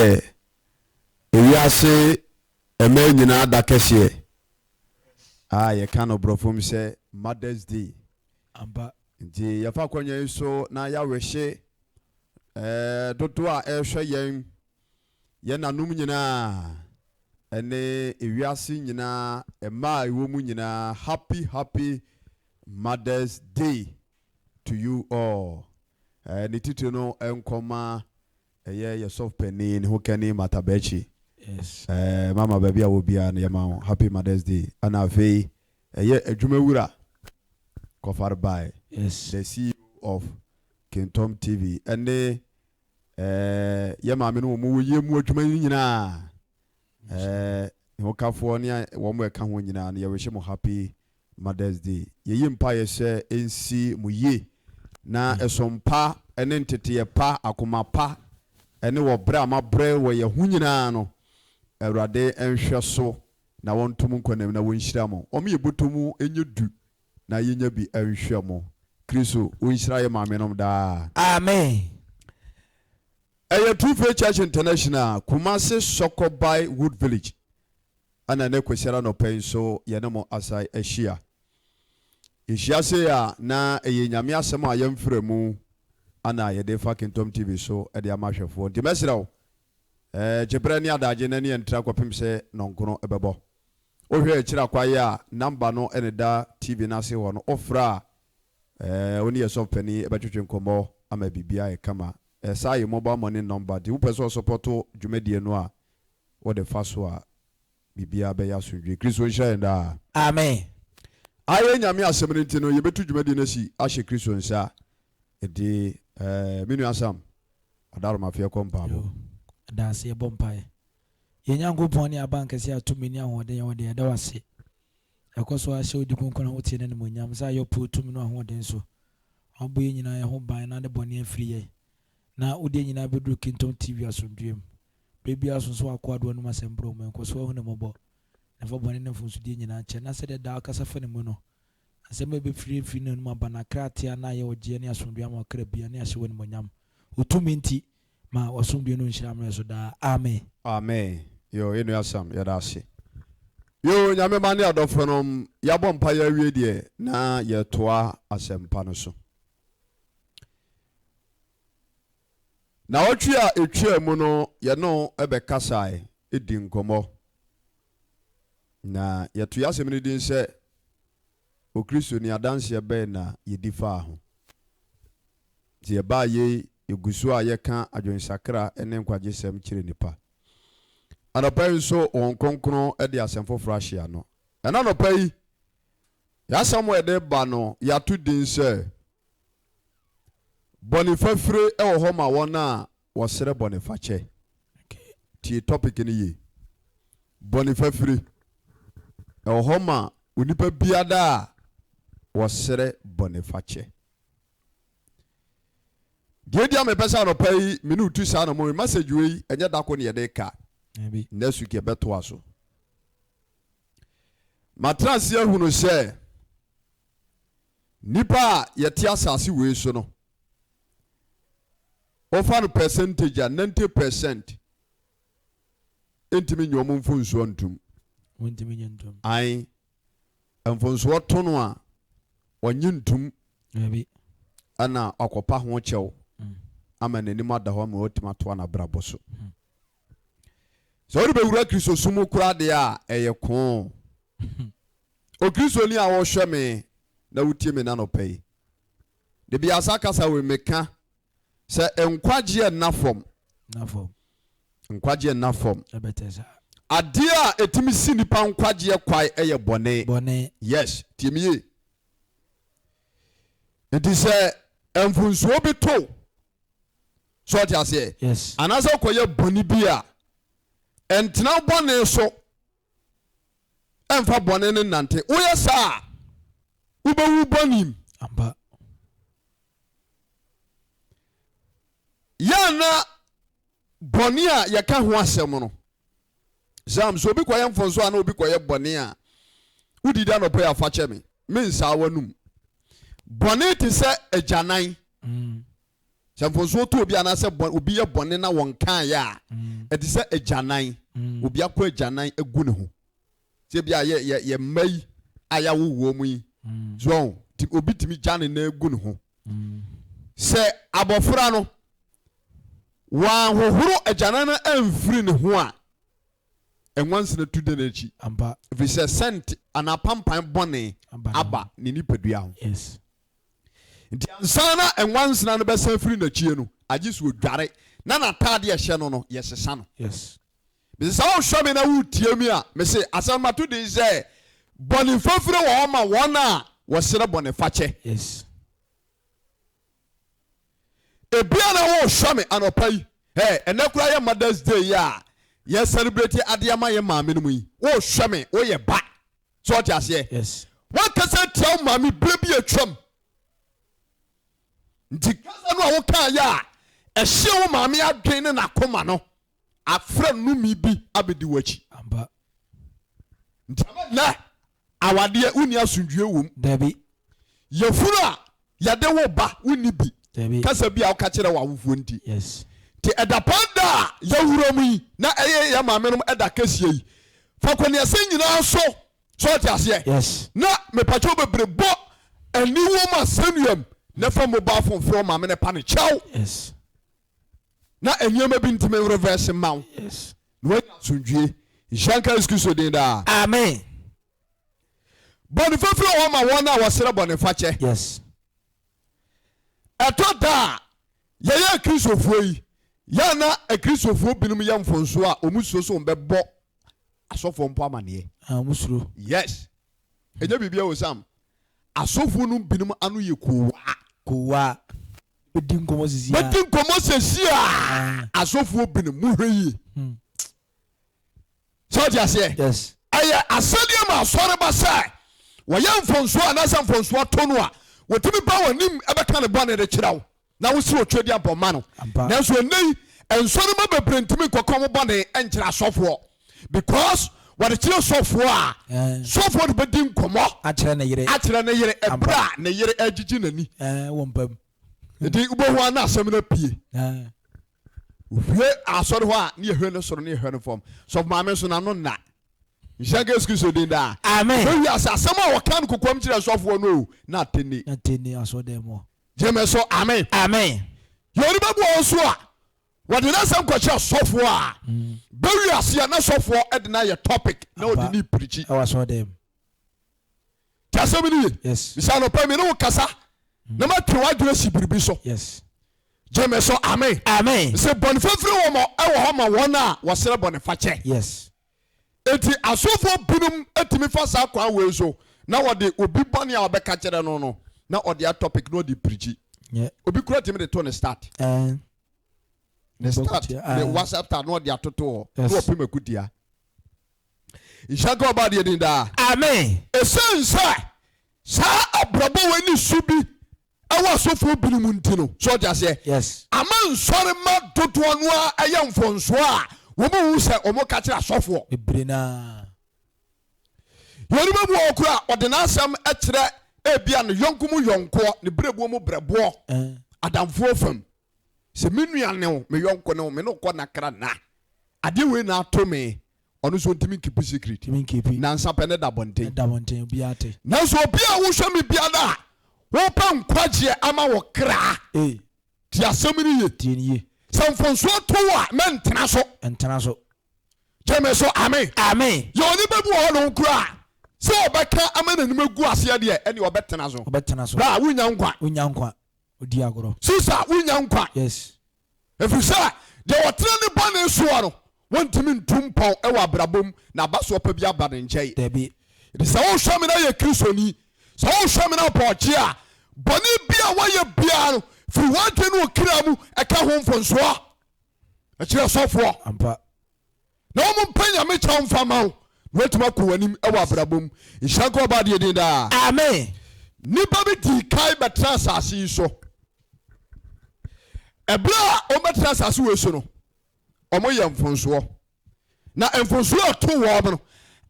say ewiase eme nyina da kese ye kan obrofom say Mother's Day amba nti ya fa kwanya so na ya wehye dodo a ehwe ye nanum nyina ene ewiase nyina ema ewo mu nyina happy Mother's Day to you all. Ni tito no enkoma ye soft penny ni hokani matabechi. Yes. Mama baby a obia na yama happy Mother's Day. Ana afei ye adwumawura kofar by yes the CEO of Kingdom TV. Ene ye ma me no mu ye mu adwuma nyina. Hokafo ne wo mo eka ho nyina na ye wehye mo happy Mother's Day. Ye yimpa ye se ensi mu ye na esompa ene ntete pa akoma pa ene wo bra ma bre wo ye hu nyina no Awurade enhwe so na wontum nkwanam na wonhyira mo omo ye botomu enye du na yenya bi enhwe mo Kristo wonhyira ye maame nom da amen. Two Faith Church International Kumasi Sokobai Wood Village ana ne kwesiara no pen so ye ne mo asai ehia ehia se ya na eye nyame asem a yemfrɛ mu ana ye de fa Kingdom TV so e de amahwefo nti mesrew jebre ni adaje na ni entra kwapem se nonkono ebebo ohwe akira kwaye a number no ene da TV na se ho no ofra oni ye so pani ebetwetwe nkomo ama bibia e kama say mobile money number di upeso support dwumadie no a wo de fa so a bibia be ya sodwe Kristo nhyɛ nda Amen. Aye nyame asɛm nti no yebetu dwumadie na si ahye Kristo nsa edi menu asam adaro mafia kompabo danse ye bompae ye nyankopɔn ne abanka se atumi ni ahoden ye wode ɛda wase ɛkɔso ahyɛ odi konkona wotie ne mo nyam sa yo potumi no ahoden so abo ye nyina ye ho ban na de bɔne afiri ye na odi nyina bedru Kingdom TV asomdwem bebi asonso akwado no masembro mo ɛkɔso ahu ne mobɔ na fa bɔne ne mfonso di nyina kyɛ na se de da akasa fa ne mu no asɛm be firi ne mu abana kratia na ye ogye ne asomdwem akra bia ne ahye woni mo nyam utumi nti ma wasumdwe no nhyira mre so da amen amen yo enu asam ya da ase yo nyame ma ne adofo no ya bompa ya wie de na ye toa asempa no so na otwi a etwa mu no ye no ebe kasae edi nkomo na ye to yasem ne din se o Kristo ni adanse be na ye difa ho tie ba ye egusu a yeka adwensakra ene nkwagesem kire nipa anopai so on konkron e de asem foforo ahia no ena anopai ya samu ede ba no ya to din se bɔne fafiri e wo homa wona wo sere bɔne fakyɛ tie topic ni ye bɔne fafiri e wo homa onipa biada wo sere bɔne fakyɛ dia me pesa no pai minutu sa no mo message we enye dako ne yede ka nesu ke beto aso matrasi ehunu se nipa yeti asase we so no offer percentage 90% entimi nyomo mfonso antum wontimi nyentum ai mfonso tono a onye ntum abi ana akopa ho kyew ama nanim adaho ma otima to na brabo so so ori be wura Kristo sumu kura de a eye ko o Kristo ni a wo hwe me na wutie me na no pay de bia sakasa we meka se enkwagye na fom enkwagye na fom ebetesa ade a etimi si nipa nkwagye kwai eye bɔne yes tiemiye enti se emfunsuo bi to so ti ase yes anasa koye bɔne bi a entena bɔne so emfa bɔne ne nante woyɛ saa ubewu bɔnim amba yana bɔne a yɛka ho asɛm no zam so obi koye mfonso ana obi koye bɔne a udidi anɔpɛ ya fa kyɛ me nsa wanum bɔne te sɛ agyanan sɛ mfonso to obi anase obi ye bɔne na wɔn kan ya ɛde sɛ agyanan obi akɔ agyanan egu ne ho sɛ bia ye mai aya wo mu yi so obi timi gyane na egu ne ho sɛ abɔfra no wa hohoro agyanan na amfiri ne ho a enwansena tu de n'akyi amba if he says sent anapampan bɔne aba ne nipadua ho yes nti ansana enwansena no bɛsan firi n'akyi no agye so odware na n'ataade ɛhyɛ no no yɛsesa no yes bi sɛ wo hwɛ me na wo tie mi a me se asɛmato de sɛ bɔne fafiri wɔ ma wɔn a wɔsere bɔne fakyɛ yes ebia na wo hwɛ me anɔpa yi ɛnɛ kura yɛ Mother's Day ya yɛ celebrate adeɛ ma yɛ maame no mu yi wo hwɛ me wo yɛ ba so ɔte aseɛ yes wɔn kasa tia wo maame bere bi atwam nti kasa no a wo kan yɛ a ɛhyɛ wo maame adwen ne n'akoma no afrɛ nnumi bi abɛdi w'akyi amba nti na awadeɛ wonni asomdwie wom dabi yɛfunu a yɛde wo ba wonni bi dabi kasa bi a woka kyerɛ wɔ awofoɔ nti yes nti ɛdapɔn da a yɛwura mu yi na ɛyɛ yɛ maame nom ɛda kɛseɛ yi fa kɔneɛsɛ nyinaa so ɔte aseɛ yes na mepatwɛ bebree bɔ aniwɔ ma asɛnnuam na fa mobile phone frɛ maame ne pa ne kyɛw yes na nneɛma bi ntumi reverse ma wo yes na wanya asomdwie nhyɛnka yesu kristo din daa amen bɔne fafiri wɔ ma wɔn a wɔsere bɔne fakyɛ yes ɛtɔ da a yɛyɛ akristofoɔ yi yɛ na akristofoɔ binom yɛ mfonso a ɔmu suo so wɔbɛbɔ asɔfoɔ mpo amaneɛ musuro yes ɛnyɛ biribia wɔ sam asɔfoɔ no binom ano yɛ kowa bɛdi nkɔmmɔ sisi bɛdi nkɔmmɔ sɛsi a asɔfoɔ binom mohwɛ yie sɛ ɔte aseɛ yes ɛyɛ asɛdeɛ ma asɔre ba sɛ wɔyɛ mfonsoɔ anaasɛ mfonsoɔ to no a wɔtumi ba w'anim ɛbɛka ne bɔne de kyerɛ wo na wosi otwa di abɔma no nanso ɛnɛ yi nsɔre ma bebree ntumi nkɔkɔ mo bɔne ɛnkyerɛ asɔfoɔ because wɔde kyerɛ sɔfoɔ a sɔfoɔ de bɛdi nkɔmmɔ akyerɛ ne yere ɛberɛ a ne yere agyigyi n'ani wɔ mpam nti wobɛhu a na asɛm no apue ohwie asɔre hɔ a ne yɛhwɛ no soro ne yɛhwɛ no fam sɔfo maame nso n'ano nna nhyɛnka yesu kristo din daa amen bɛwi asɛ asɛm a wɔka no kokoam kyerɛ sɔfoɔ no o na atɛnni asɔdɛ mu gyeme so amen yɛwɔde bɛbu wɔ so a wɔde na asɛm kɔkyerɛ sɔfoɔ a bɛwi aseɛ na sɔfoɔ ɛde na yɛ topic na wɔde ne pirikyi ɛwɔ asɔdɛ mu nti asɛm no ye yes bisa no pɛ me ne wo kasa na matwe w'adwene si biribi so yes gyeme so amen sɛ bɔne fafiri wɔ ma ɛwɔ hɔ ma wɔn a wɔsrɛ bɔne fakyɛ yes enti asɔfoɔ binom atumi fa saa kwan wei so na wɔde obi bɔne a wɔbɛka kyerɛ no no na ɔde a topic na ɔde pirikyi obi kura timi de to ne start ne start ne WhatsApp start na ɔde atoto hɔ na ɔpem akutia nhyɛnka ɔba deɛ din daa amen ɛsiane sɛ saa abrabɔ wɔ ne su bi ɛwɔ asɔfoɔ binom nti no so ɔde aseɛ yes ama nsɔre ma dodoɔ no a ɛyɛ mfonsoɔ a wɔn mu sɛ wɔn ka kyerɛ asɔfoɔ bebree naa yɛn mu bu wɔ kura ɔde n'asɛm ɛkyerɛ ebia no yɔnko mu yɔnkoɔ ne berebuo mu brɛboɔ adamfoɔ fam sɛ me nua ne wo me yɔnko ne wo me ne kɔ nakra na adeɛ wei na ato me ɔno nso ntimi keep secret nansa pɛ ne da bɔnten nanso obi a wohwɛ me bia da a wɔpɛ nkwagyeɛ ama wɔ kra ti asɛm no ye sɛ mfonsoɔ to a mɛntena so gyeme so amen yɛ ɔne bɛbi wɔ hɔ no kora sɛ ɔbɛka ama n'anim agu aseɛ deɛ ɛne ɔbɛtena so bra wonya nkwa sisa wonya nkwa ɛfiri sɛ deɛ wɔtena ne bɔne soɔ no wɔntumi ntu mpɔn ɛwɔ abrabom na aba so ɔpa bi aba ne nkyɛe ɛde sɛ wohwɛ me na yɛ kristoni sɛ wohwɛ me na ɔpɔɔkye a bɔne bi a wɔyɛ biara no firi wɔadwe ne ɔkra mu ɛka ho mfonsoɔ ɛkyerɛ sɔfoɔ na wɔn mpa nyame kyɛw mfa ma wo na wɔatumi akɔ w'anim ɛwɔ abrabom nhyɛnka ɔba deɛ din daa amen nnipa bi dii kae bɛtena asase yi so ɛberɛ a wɔbɛtena asase wei so no wɔyɛ mfonsoɔ na mfonsoɔ a to wɔn no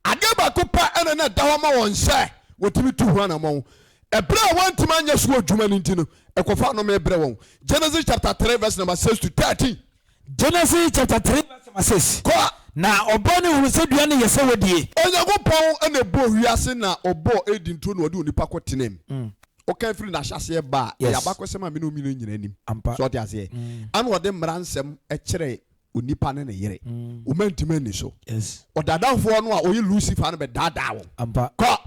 adeɛ baako pa ɛna na ɛda hɔ ma wɔn sɛ wɔtumi tu ho anammɔn ɛberɛ a wɔntumi anyɛ so adwuma no nti no ɛkɔfa no mebrɛ wɔn. Genesis chapter 3 verse number 6 to 13. Genesis chapter 3 verse number 6. Kɔ. Na ɔbɔ ne hunu sɛ dua ne yɛ sɛ wɔdie. Onyankopɔn ɛna ɛbɔ wiase na ɔbɔ edi ntuo na ɔde onipa kɔ tenem. Ɔka firi n'ahyɛseɛ ba a ɛyɛ abakɔsɛm a me ne omi no nyina anim. So ɔde aseɛ. Ana ɔde mmara nsɛm ɛkyerɛ onipa ne ne yere. Ɔmantimi ani so. Ɔdadamfoɔ no a ɔyɛ Lucifer no bɛdaadaa wɔn. Kɔ.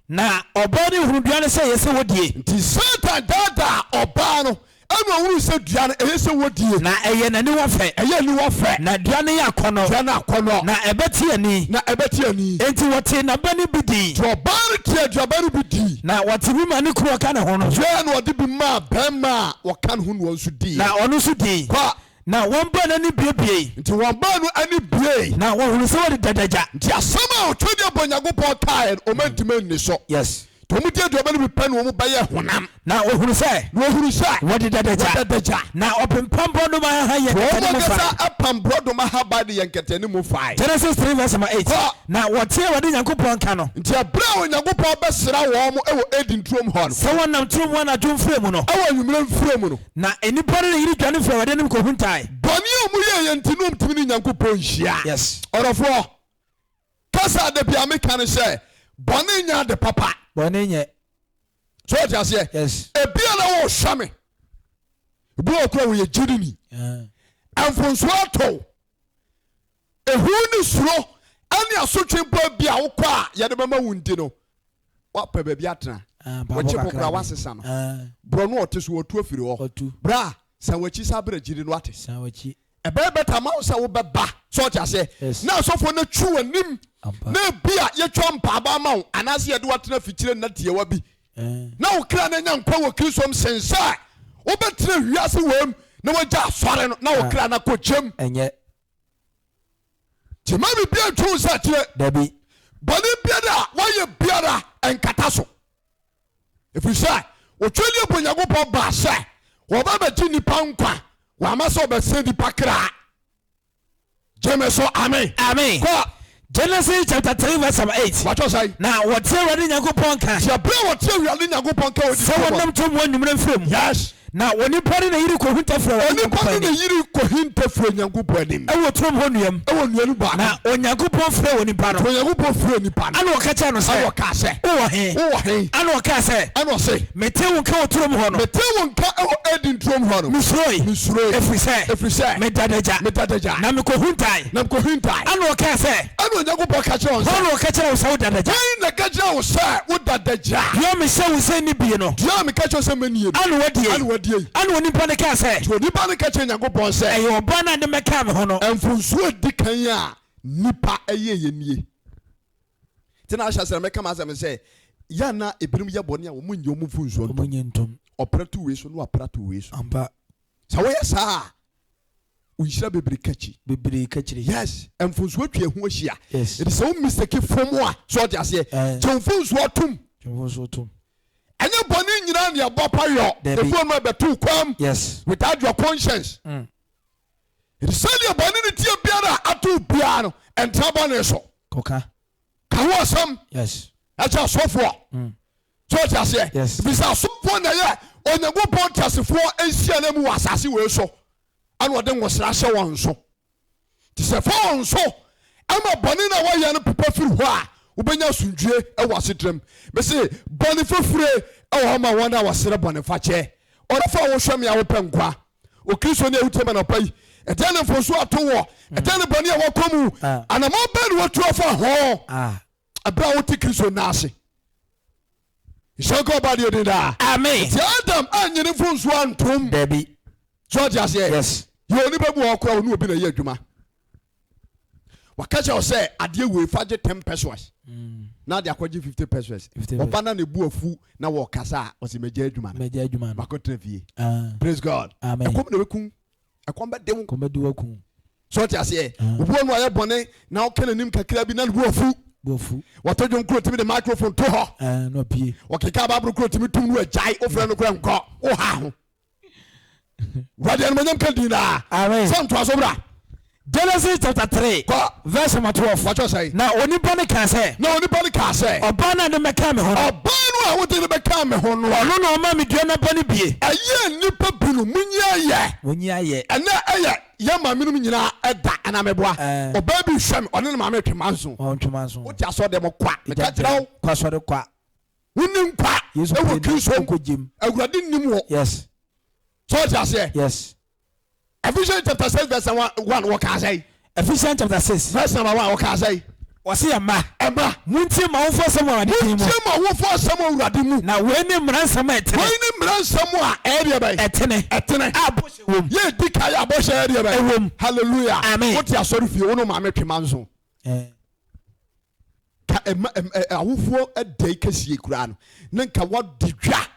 Na ɔbɔ ne hunu dua ne sɛ yɛ sɛ wɔdie. Nti Satan daadaa ɔbaa no ɛna ɔhunu sɛ dua no ɛyɛ sɛ wɔdie. Na ɛyɛ n'aniwa fɛ. Ɛyɛ aniwa fɛ. Na dua no yɛ akɔnɔ. Dua no akɔnɔ. Na ɛbɛte ani. Na ɛbɛte ani. Enti wɔte n'aba ne bi di. Nti ɔbaa no tie aduaba no bi di. Na wɔte bi ma ne kuro ɔka ne ho no. Dua no ɔde bi maa bɛrima a wɔka ne ho no wɔn nso di. Na ɔno nso di. Kɔ. Na wɔn ba n'ani biebie. Nti wɔn baa no ani bie. Na wɔhunu sɛ wɔde dadagya. Nti asɛm a ɔtwe de abɔ Nyankopɔn kaeɛ no ɔmantimi ani so. Yes. Tomu die aduaba no bi pɛ no wɔn bɛyɛ honam. Na wɔhunu sɛ. Wɔde dadagya. Na ɔpempam bɔdɔm aha yɛ nkɛtɛ ne mu fa. Wɔn kasa apam bɔdɔm aha ba de yɛ nkɛtɛ ne mu fa. Genesis 3 verse 8. Na wɔte wɔde Nyankopɔn ka no. Nti abira a Nyankopɔn bɛsra wɔn ɛwɔ edi nturom hɔ no. Sɛ wɔnam turom wɔn adwo mfiri mu no. Ɛwɔ nwumire mfiri mu no. Na enipa no yiri dwane firi wɔde ne mu kohun tae. Bɔne a ɔmo yɛ yɛn ti nom tumi ne Nyankopɔn hyia. Yes. Ɔrɔfoɔ kasa de bia meka ne sɛ bɔne nya de papa. Bɔne nyɛ. So ɔte aseɛ. Yes. Ebia na wɔhwɛ me. Ebi wɔ kura wɔyɛ gyiri ni. Ɛmfonso ato. Ehu ne suro ɛne asotwe bɔ bi a wokɔ a yɛde bɛma wo nti no. Wapɛ baabi atena. Wɔkye pokora wasesa no. Borɔ no ɔte so wɔtu afiri hɔ. Bra sɛ wɔakyi sa berɛ gyiri no ate. Ɛbɛyɛ bɛta ma wo sɛ wobɛba. So ɔte aseɛ. Na asɔfoɔ no twu w'anim. Na ebi a yɛtwa mpaaba ma wo anaasɛ yɛde watena fikyire na tiewa bi. Na wo kra na nya nkwa wɔ Kristo m sen sɛ wobɛtena wiase wɔ m na wɔgya asɔre no na wo kra na kɔgyam. Ɛnyɛ. Nti ma bibia ntwo sɛ kyerɛ. Dabi. Bɔne biara a wɔyɛ biara ɛnkata so. Ɛfiri sɛ wɔtwɛli abɔ Nyankopɔn baa sɛ wɔba bɛgye nnipa nkwa wɔama sɛ wɔbɛsɛ nnipa kraa. Gyeme so amen. Amen. Kɔ. Genesis chapter 3 verse 8. Watch us. Na wɔte awurade Nyankopɔn ka. Sɛ bere wɔte awurade Nyankopɔn ka sɛ wɔnam tom wɔ nwumere mfiri mu. Yes. Na onipa ne yiri kohunta fira wɔn onipa ne yiri kohinta fira Nyankopɔn anim. Ɛwɔ turom hɔ nuam. Ɛwɔ nuam ba. Na Onyankopɔn fira wɔ nipa no. Onyankopɔn fira nipa no. Ana ɔka kyerɛ no sɛ. Ana ɔka sɛ. Wowɔ he. Wowɔ he. Ana ɔka sɛ. Ana ɔse. Mete wo nka wɔ turom hɔ no. Mete wo nka ɛwɔ edi nturom hɔ no. Misuroi. Ɛfiri sɛ. Medadagya. Na mekohuntae. Ana ɔka sɛ. Ana Onyankopɔn ka kyerɛ wɔn sɛ. Ana ɔka kyerɛ wo sɛ wo dadagya. Wɔn na ka kyerɛ wo sɛ wo dadagya. Dua me hyɛ wo sɛ ni bie no. Dua me ka kyerɛ sɛ manie. Ana wadie. Ana onipa ne ka sɛ. Onipa ne ka kyerɛ Nyankopɔn sɛ. Ɛyɛ ɔba na de mɛka me ho no. Ɛmfonsuo di kan a nipa ɛyɛ yɛ nie. Tina ahyɛ sɛ mɛka ma asɛm sɛ ya na ebinom yɛ bɔne a wɔn nyɛ wɔn mfonsuo ntom. Wɔn nyɛ ntom. Ɔpra to wei so no apra to wei so. Ampa. Sɛ wɔyɛ saa onhyira bebree kakyiri. Yes. Ɛmfonsuo atwa ehu ahyia. Yes. Ɛde sɛ wɔn mistake fom a so ɔde aseɛ. Kyɛn mfonsuo tum. Ɛnyɛ bɔne nyinaa ne ɛbɔ payɔ. Efu no ɛbɛto kwam. Yes. Without your conscience. Ɛde sɛ deɛ bɔne ne tie biara ato biara no ɛntra bɔne so. Koka. Ka ho asɛm. Yes. Ɛkyɛ asɔfoɔ. So ɔte aseɛ. Yes. Bisa asɔfoɔ na yɛ Onyankopɔn teasefoɔ ahyia na mu wɔ asase wei so. Ana ɔde nwosra hyɛ wɔn so. Te sɛ fa wɔn so ama bɔne na wɔyɛ no pepa firi hɔ a wobɛnya asomdwie ɛwɔ asetram. Bɛsɛ bɔne fafiri ɛwɔ hɔ ma wɔn a wɔsrɛ bɔne fakyɛ. Ɔrɔfa a wɔhwɛ me a wopɛ nkwa. Okristo ne awutam anɔpa yi. Ɛdɛn ne mfonso ato wɔ. Ɛdɛn ne bɔne a wɔkɔ mu. Anamɔ bɛn ne wɔtu afa hɔ. Ɛberɛ a wote Kristo n'ase. Nhyɛnka ɔba deɛ din daa. Amen. Nti Adam anyene mfonso antom. Dabi. So ɔte aseɛ. Yes. Yɛ onipa bi wɔ hɔ koraa wo ne obi na ɛyɛ adwuma. Waka kyerɛ wo sɛ adeɛ wei fa gye 10 pesos. Na de akɔgye 50 pesos. Ɔba na ne bu afu na wɔkasa a ɔsɛ mɛgya adwuma no. Bakɔtena fie. Praise God. Amen. Ɛkɔm na bɛkum. Ɛkɔm bɛde wo. Kum. So ɔte aseɛ. Obuo no ayɛ bɔne na ɔka n'anim kakra bi na ne bu afu. Wɔtɔ dwom kuro timi de microphone to hɔ. No pie. Wɔkeka Bible kuro timi tum no agyae wofrɛ no kora nkɔ. Woha ho. Wade animonyam ka din daa. Amen. Sɛ ntoa so bra. Genesis chapter 3 verse number 12. What you say? Na onipa ne ka say. Na onipa ne ka say. Oba na de meka me ho. Oba no a wo de meka me ho no. Ono na o ma me dua na ba ne bie. Aye nipa binu munyi aye. Munyi aye. Ena aye ya ma minum nyina eda ana meboa. Oba bi hwam one na ma me twemanso. On twemanso. Wo ti aso de mo kwa. Me ka kira wo. Kwa so de kwa. Wonim kwa. Yesu e wo kristo ko jim. Awurade nim wo. Yes. So ti ase. Yes. Ephesians chapter 6 verse 1 what can I say? Ephesians chapter 6 verse number 1 what can I say? Wasi Emma munti ma wo for some awurade mu. Munti ma wo for some awurade mu. Na we ni mransam etene. We ni mransam a area by. Etene. Aboshe wom. Ye dika ya aboshe area by. Ewom. Hallelujah. Amen. What ya sorry fie wo no ma me twemanso. Ka awofo edai kasie kura no. Na nka wodidwa.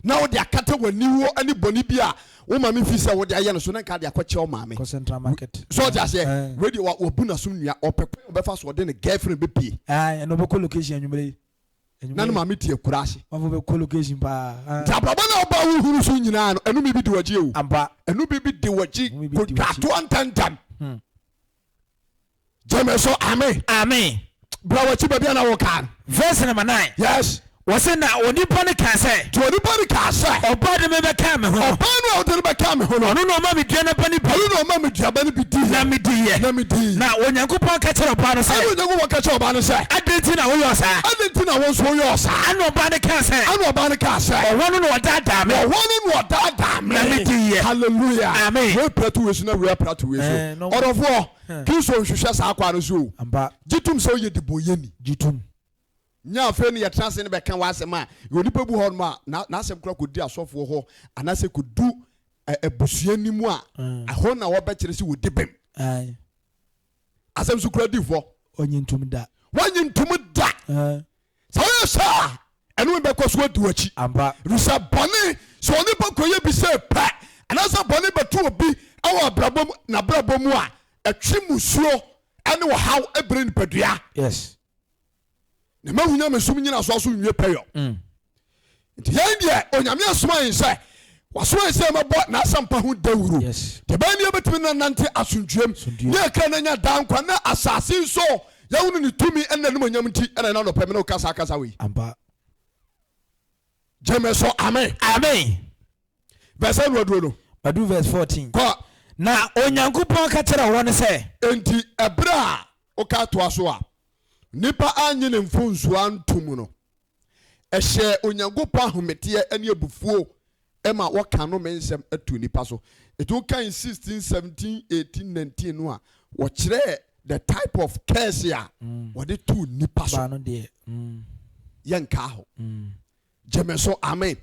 Na wo de akata wani wo ani boni bia wo ma me fi se wo de aye no so na nka de akwache o ma me Central Market so just say we de wo bu na so nua opepe obefa so de ne girlfriend be pie no be location anwumre na no ma me tie kura ase wo be location pa tababa na oba wo huru so nyina no enu mi bi de waji ewu amba enu bi de waji ko gato antantam jemeso amen bra wachi ba bia na wo kan verse number 9 yes wase na onipa ne ka say to onipa ne ka say oba de me be ka me ho oba no o de me ka me ho no no ma me dua na ba ne bi no ma me dua ba ne bi di na me di ye na onyankopon ka kire oba no say onyankopon ka kire oba no say adenti na wo yo sa adenti na wo so yo sa ana oba ne ka say owo no odada me na me di ye hallelujah amen we pray to we na we pray to we so orofo kinso nhwehwe sa akwa no so amba gitum so ye diboyeni gitum nya afa ni yetrase ne beka wasem a yonipa bu ho no na asem kura kodi asofo ho anase kodu ebusuani mu a aho na wo be kire si wodi bem ai asem su kura difo onyintum da so yo sa enu be koso adu achi amba rusa bɔne so onipa koye bi se pa anase bɔne betu obi awo brabom na brabom a atwi musuo ene wo haw ebre ni padua yes ne mahunya mesum nyina so aso nwie peyo nti yan de onyame asoma yin se wasoma yin se mabɔ na asampa ho dawuro yes de ba ni ebetimi na nante asundwem ne ka na nya dankwa na asase so yawunu ni tumi ena no nyam nti ena na no pɛ me no kasa we amba jemeso amen verse 1 no adu verse 14 ko na onyankopon ka kire wo ne se enti ebra o ka to aso a nipa anye ne mfonsu antum no ehye onyankopon ahomete ani abufuo ema woka no mensem atu nipa so etu kan 16 17 18 19 no a wo kire the type of curse ya what they tu nipa so no de yanka ho jemeso amen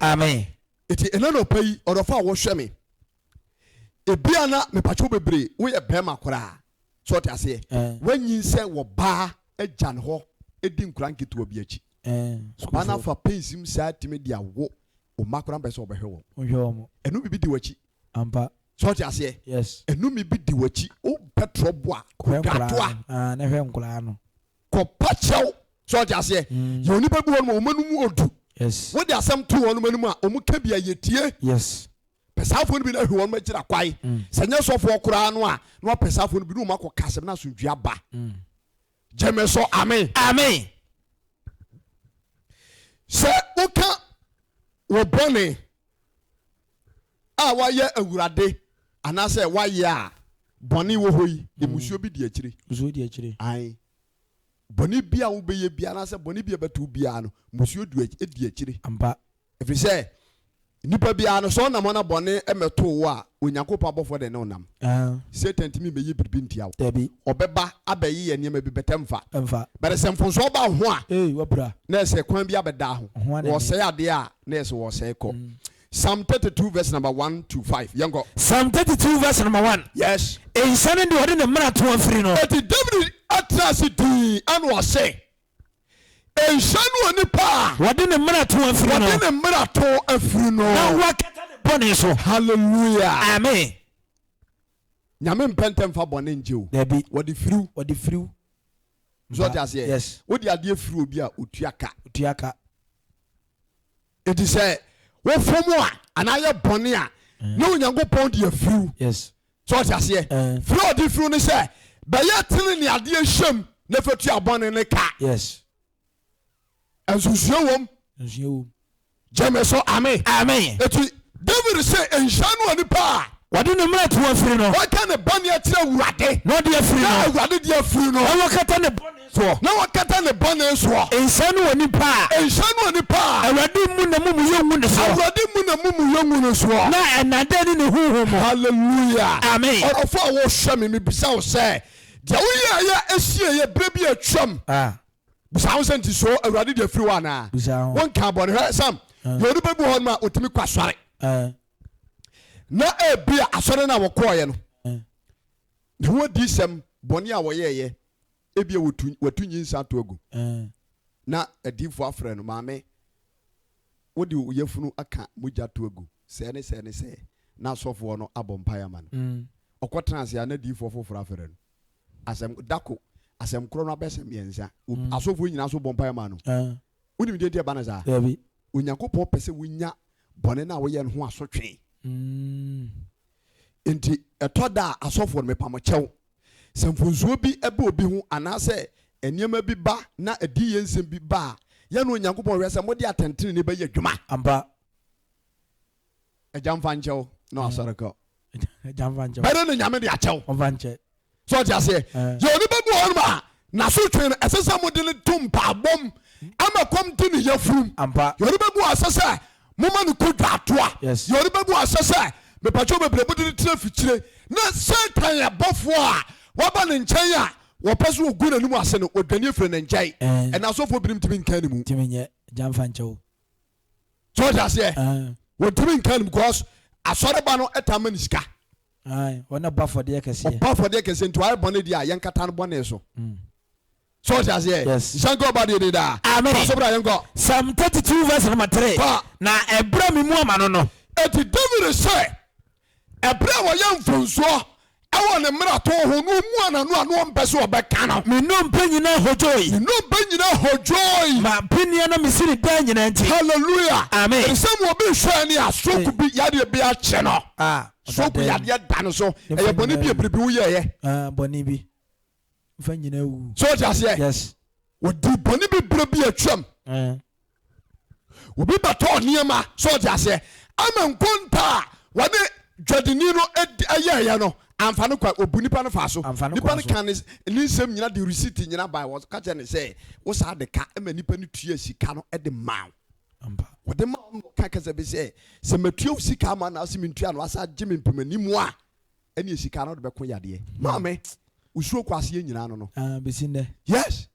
eti enano pai orofa wo hwe me ebia na mepacho bebre wo ye bema kora so te ase wanyin se wo ba agyan ho edi nkura nketo obi achi bana fa pensim sa timi dia wo o makura mpese obehwe wo ohwo enu bibi di wachi amba so te ase yes enu mi bi di wachi o petro boa ko gatoa na hwe nkura no ko pachew so te ase ye oni pa bi won mo manu mu odu yes wo di asem to won manu mu a o mu ka bia yetie yes pesafo no bi na hwe won ma gira kwai senya sofo okura no a no pesafo no bi no makọ kasem na so dua ba jemeso amen se uka wo bɔne a waye awurade anase waye a bɔne wo hoyi emusuo bi di akire ai bɔne bia wo beye bia anase bɔne bia betu bia no musuo di akire amba efiri se nipa bia no so na mona bɔne emeto wo a onyankopɔ abɔfo de ne onam satan timi meyi bibi ntia wo obeba abayi ye niam bi betemfa bare semfonso ba ho a wabra na se kwan bi abeda ho wo se ade a na se wo se ko Psalm 32 verse number 1 to 5 yango Psalm 32 verse number 1 yes insane de ode ne mra to afiri no eti David atrasi di an wo se insane oni pa wode ne mra to afiri no na wakata ne bɔne so hallelujah amen nyame mpentem fa bɔne nje o dabi wode firiw so just yes wode ade firi obi a otuaka it is say wo fomo a anaye bɔne a na onyankopɔn de afiriw yes so what aseɛ firi ɔde firi no sɛ bɛyɛ tene ne adeɛ hyɛm na fatu abɔne ne ka yes nsusuo wom gyeme so amen eti David sɛ nhyia no nipa wɔde ne mmerɛ to afiri no wɔka ne bɔne akyerɛ Awurade na ɔde afiri no Awurade de afiri no na wɔkata ne bɔne soɔ na wɔkata ne bɔne soɔ nhyia no wɔ nipa Awurade mu na mumu yɛ ngu ne soɔ Awurade mu na mumu yɛ ngu ne soɔ na ɛnada ne ne huhu mu hallelujah amen ɔrɔfo a wɔhwɛ me mebisa wo sɛ deɛ woyɛ yɛ asie yɛ berɛ bi atwam bisa wo sɛ nti so Awurade de afiri wɔ anaa wɔnka bɔne hwɛ Sam yɛ onipa bi hɔ no ma ɔtumi kɔ asɔre na ebi a asɔre na wɔkɔɔyɛ no ne ho adi sɛm bɔne a wɔyɛɛyɛ ebi a wɔtu nyinsa to agu na adiifo afrɛ no maame wode yɛfunu aka mogya to agu sɛ ne sɛ na asɔfoɔ no abɔ mpaeɛ ama no ɔkɔtena ase a na adiifoɔ foforɔ afrɛ no asɛm dako asɛm korɔ no abɛsɛ mmiɛnsa asɔfoɔ nyinaa so bɔ mpaeɛ ama no wonim deɛ nti ɛba no saa Onyankopɔn pɛ sɛ wonya bɔne no a woyɛ no ho asotwe nti ɛtɔ da a asɔfoɔ no mepamɔkyɛw sɛ mfonsuo bi ɛbɛ obi ho anaasɛ nneɛma bi ba na adi yɛ nsɛm bi ba a yɛne Onyankopɔn hwɛ sɛ mode atɛntene ne bɛyɛ adwuma ampa agya mfa nkyɛw na wasɔre kɔ bɛde ne nyame de akyɛw so ɔte aseɛ yɛ onipa bi wɔ no ma n'asotwe no ɛsɛ sɛ mode ne to mpaabɔm ama kɔm te ne yɛfurum yɛ onipa bi wɔ ɛsɛ sɛ moma no kodwa atoa yɛ onipa bi wɔ ɛsɛ sɛ mepatwɛ bebree mode ne tena fikyire na Satan yɛ bɔfoɔ a wɔba ne nkyɛn a wɔpɛ so wɔgu n'anim ase no wɔdwane afiri ne nkyɛn ɛna asɔfoɔ binom tumi nka ne mu so ɔte aseɛ wɔntumi nka ne mu because asɔreba no ɛtama ne sika ɔna bɔ afɔdeɛ kɛseɛ nti wɔayɛ bɔne deɛ a yɛnkata no bɔne so so ɔte aseɛ nhyɛnka ɔba deɛ de daa asobra yɛnkɔ Psalm 32 verse number 3 na ɛbrɛ me mu ama no eti David sɛ ɛbrɛ a wɔyɛ mfonsoɔ ɛwɔ ne mmarato ho no mu anano a no ɔmpɛ sɛ ɔbɛka no me nnompa nyinaa hodwoe ma penia na mesiri daa nyinaa nti hallelujah amen ɛsɛm wɔbi hwɛ ne a stroke bi yadeɛ bi akyɛ no stroke yadeɛ da no so ɛyɛ bɔne bi abiribi woyɛɛyɛ bɔne bi mfa nyinaa wu so ɔte aseɛ yes wɔdi bɔne bi berɛ bi atwam obi bɛtɔɔ nneɛma so ɔte aseɛ ama nkonta a wɔde dwadeni no ɛyɛɛyɛ no amfa no kwa obu nipa no fa so nipa no kan ne nsɛm nyina de receipt nyina ba wɔ ka kyɛ ne sɛ wo saa de ka ma nipa no tua sika no de ma wɔde ma no ka kasa bi sɛ matua sika ma na ase mentua no asa gye me mpamani mu a ɛne sika no de bɛko yadeɛ maame usuo kwa ase nyina no besinde yes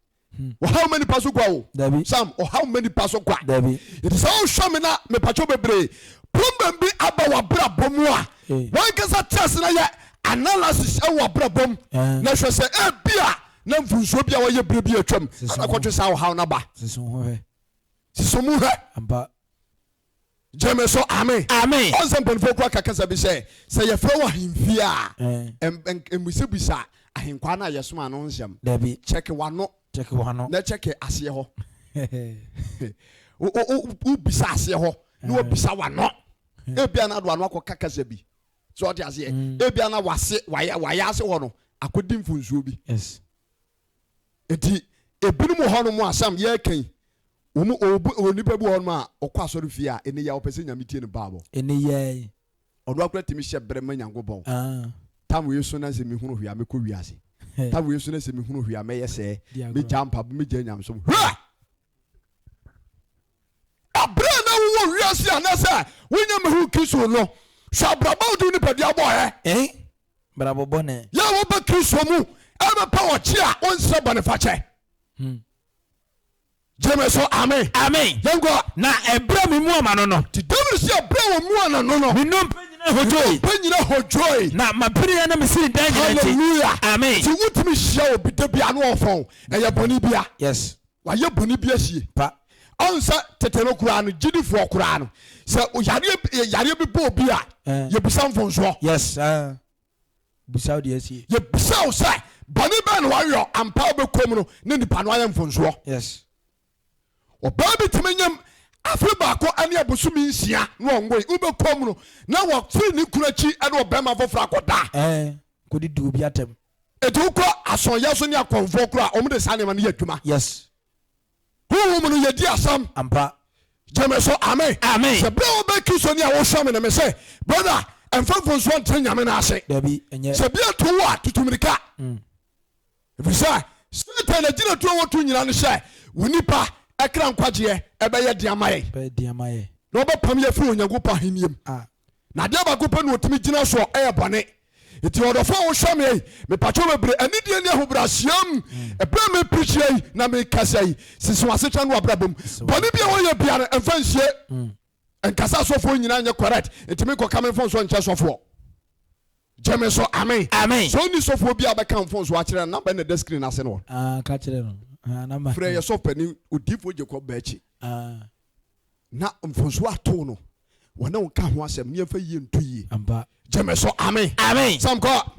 how many paso kwa wo Sam how many paso kwa it is all show me na me pacho bebre problem bi aba wa bra bomu a wan kasa test na yɛ analysis ɛwɔ brabom na hwɛ sɛ ebia na mfunsuo bi a wɔyɛ bere bi atwam akɔtwe sa how na ba sisomu hɛ amba jeme so amen ɔnsɛ mpanifo kora kakasa bi sɛ yɛfrɛ wɔ ahemfie a mbisabisa ahenkwa no a yɛsoma no nsɛm kyɛke wano na kyɛke aseɛ hɔ wobisa aseɛ hɔ na wabisa wano ebia na ado ano akɔ kakasa bi so ɔte aseɛ ebia na wayɛ ase hɔ no akɔdi mfonsuo bi enti ebinom hɔ no mu asam yɛkan onipa bi hɔ no a ɔkɔ asɔre fie a ɛne yɛ ɔpɛ sɛ nyame tie no baabɔ ɔno akora tumi hyɛ berɛ ma Nyankopɔn tam wei so na sɛ mehunu hwee a mɛkɔ wiase tam wei so na sɛ mehunu hwee a mɛyɛ sɛ mɛgya mpabo mɛgya nyamesom aberɛ na wowɔ wiase a na sɛ wonya mahu Kristo no hwɛ abraba wode nipadua bɔɔɛ brabɔbɔne yɛ wobɛ Kristo mu ɛbɛpɛ wɔkye a wonsrɛ bɔne fakyɛ gyeme so amen yɛnkɔ na ɛbrɛ me mu ama no nti David sɛ ɛbrɛ wɔ mu anano no me nnompa nyina hodwoe na mapere na mesiri dan nyina nti hallelujah amen nti wotumi hyia obi da bia no ɔfɔn ɛyɛ bɔne bia yes wayɛ bɔne bi ahyie pa ɔnsɛ tete no koraa no gyidifoɔ koraa no sɛ yareɛ bi bɔ obi a yɛbisa mfonsoɔ yes bisa wo deɛ asie yɛbisa wo sɛ bɔne bɛɛ na wayɔ ampa wobɛkom no ne nipa no ayɛ mfonsoɔ yes ɔbaa bi tumi nyam afiri baako ane abosumi nsia na ɔngoyi wobɛkɔm no na wɔfiri ne kunu akyi ɛne ɔbɛrima foforɔ akɔda kodi di obi atam ɛti wokɔ asɔnyɛ so ne akɔmfoɔ koro a ɔmo de saa nneɛma no yɛ adwuma yes honhom no yɛdi asam ampa gyeme so amen amen sɛ berɛ wobɛki so ne a wohwɛ me ne me sɛ brother ɛmfa mfonsoɔ ntere nyame no ase dabi ɛnyɛ sɛ bia to wo a tutumirika ɛfiri sɛ satan agyina tuo wɔto nyina no sɛ wo nipa ɛkra nkwagyeɛ ɛbɛyɛ deama yɛ na wɔbɛpam yɛ firi onyankopɔn ahenniam na adeɛ baako pɛ ne wɔtumi gyina soɔ ɛyɛ bɔne nti ɔdɔfo a wohwɛ me yi mepatwɛ bebree anidie ne ahobrɛaseam ɛberɛ meprikyia yi na mekasa yi sisi wasetwa no wabrabom bɔne bia wɔyɛ bia no ɛmfa nsie nkasa asɔfoɔ nyinaa nyɛ correct nti mekɔka me mfonsoɔ nkyɛ sɔfoɔ gyeme so amen sɛ ɔni sɔfoɔ bi a bɛka mfonsoɔ akyerɛ no namba ne da screen ase no ka kyerɛ no frɛ yɛ sɔpani odiifoɔ gyekɔ baakyi na mfonsoɔ atoo no wɔne wo ka ho asɛm ne yɛmfa yie nto yie gyeme so amen sam kɔ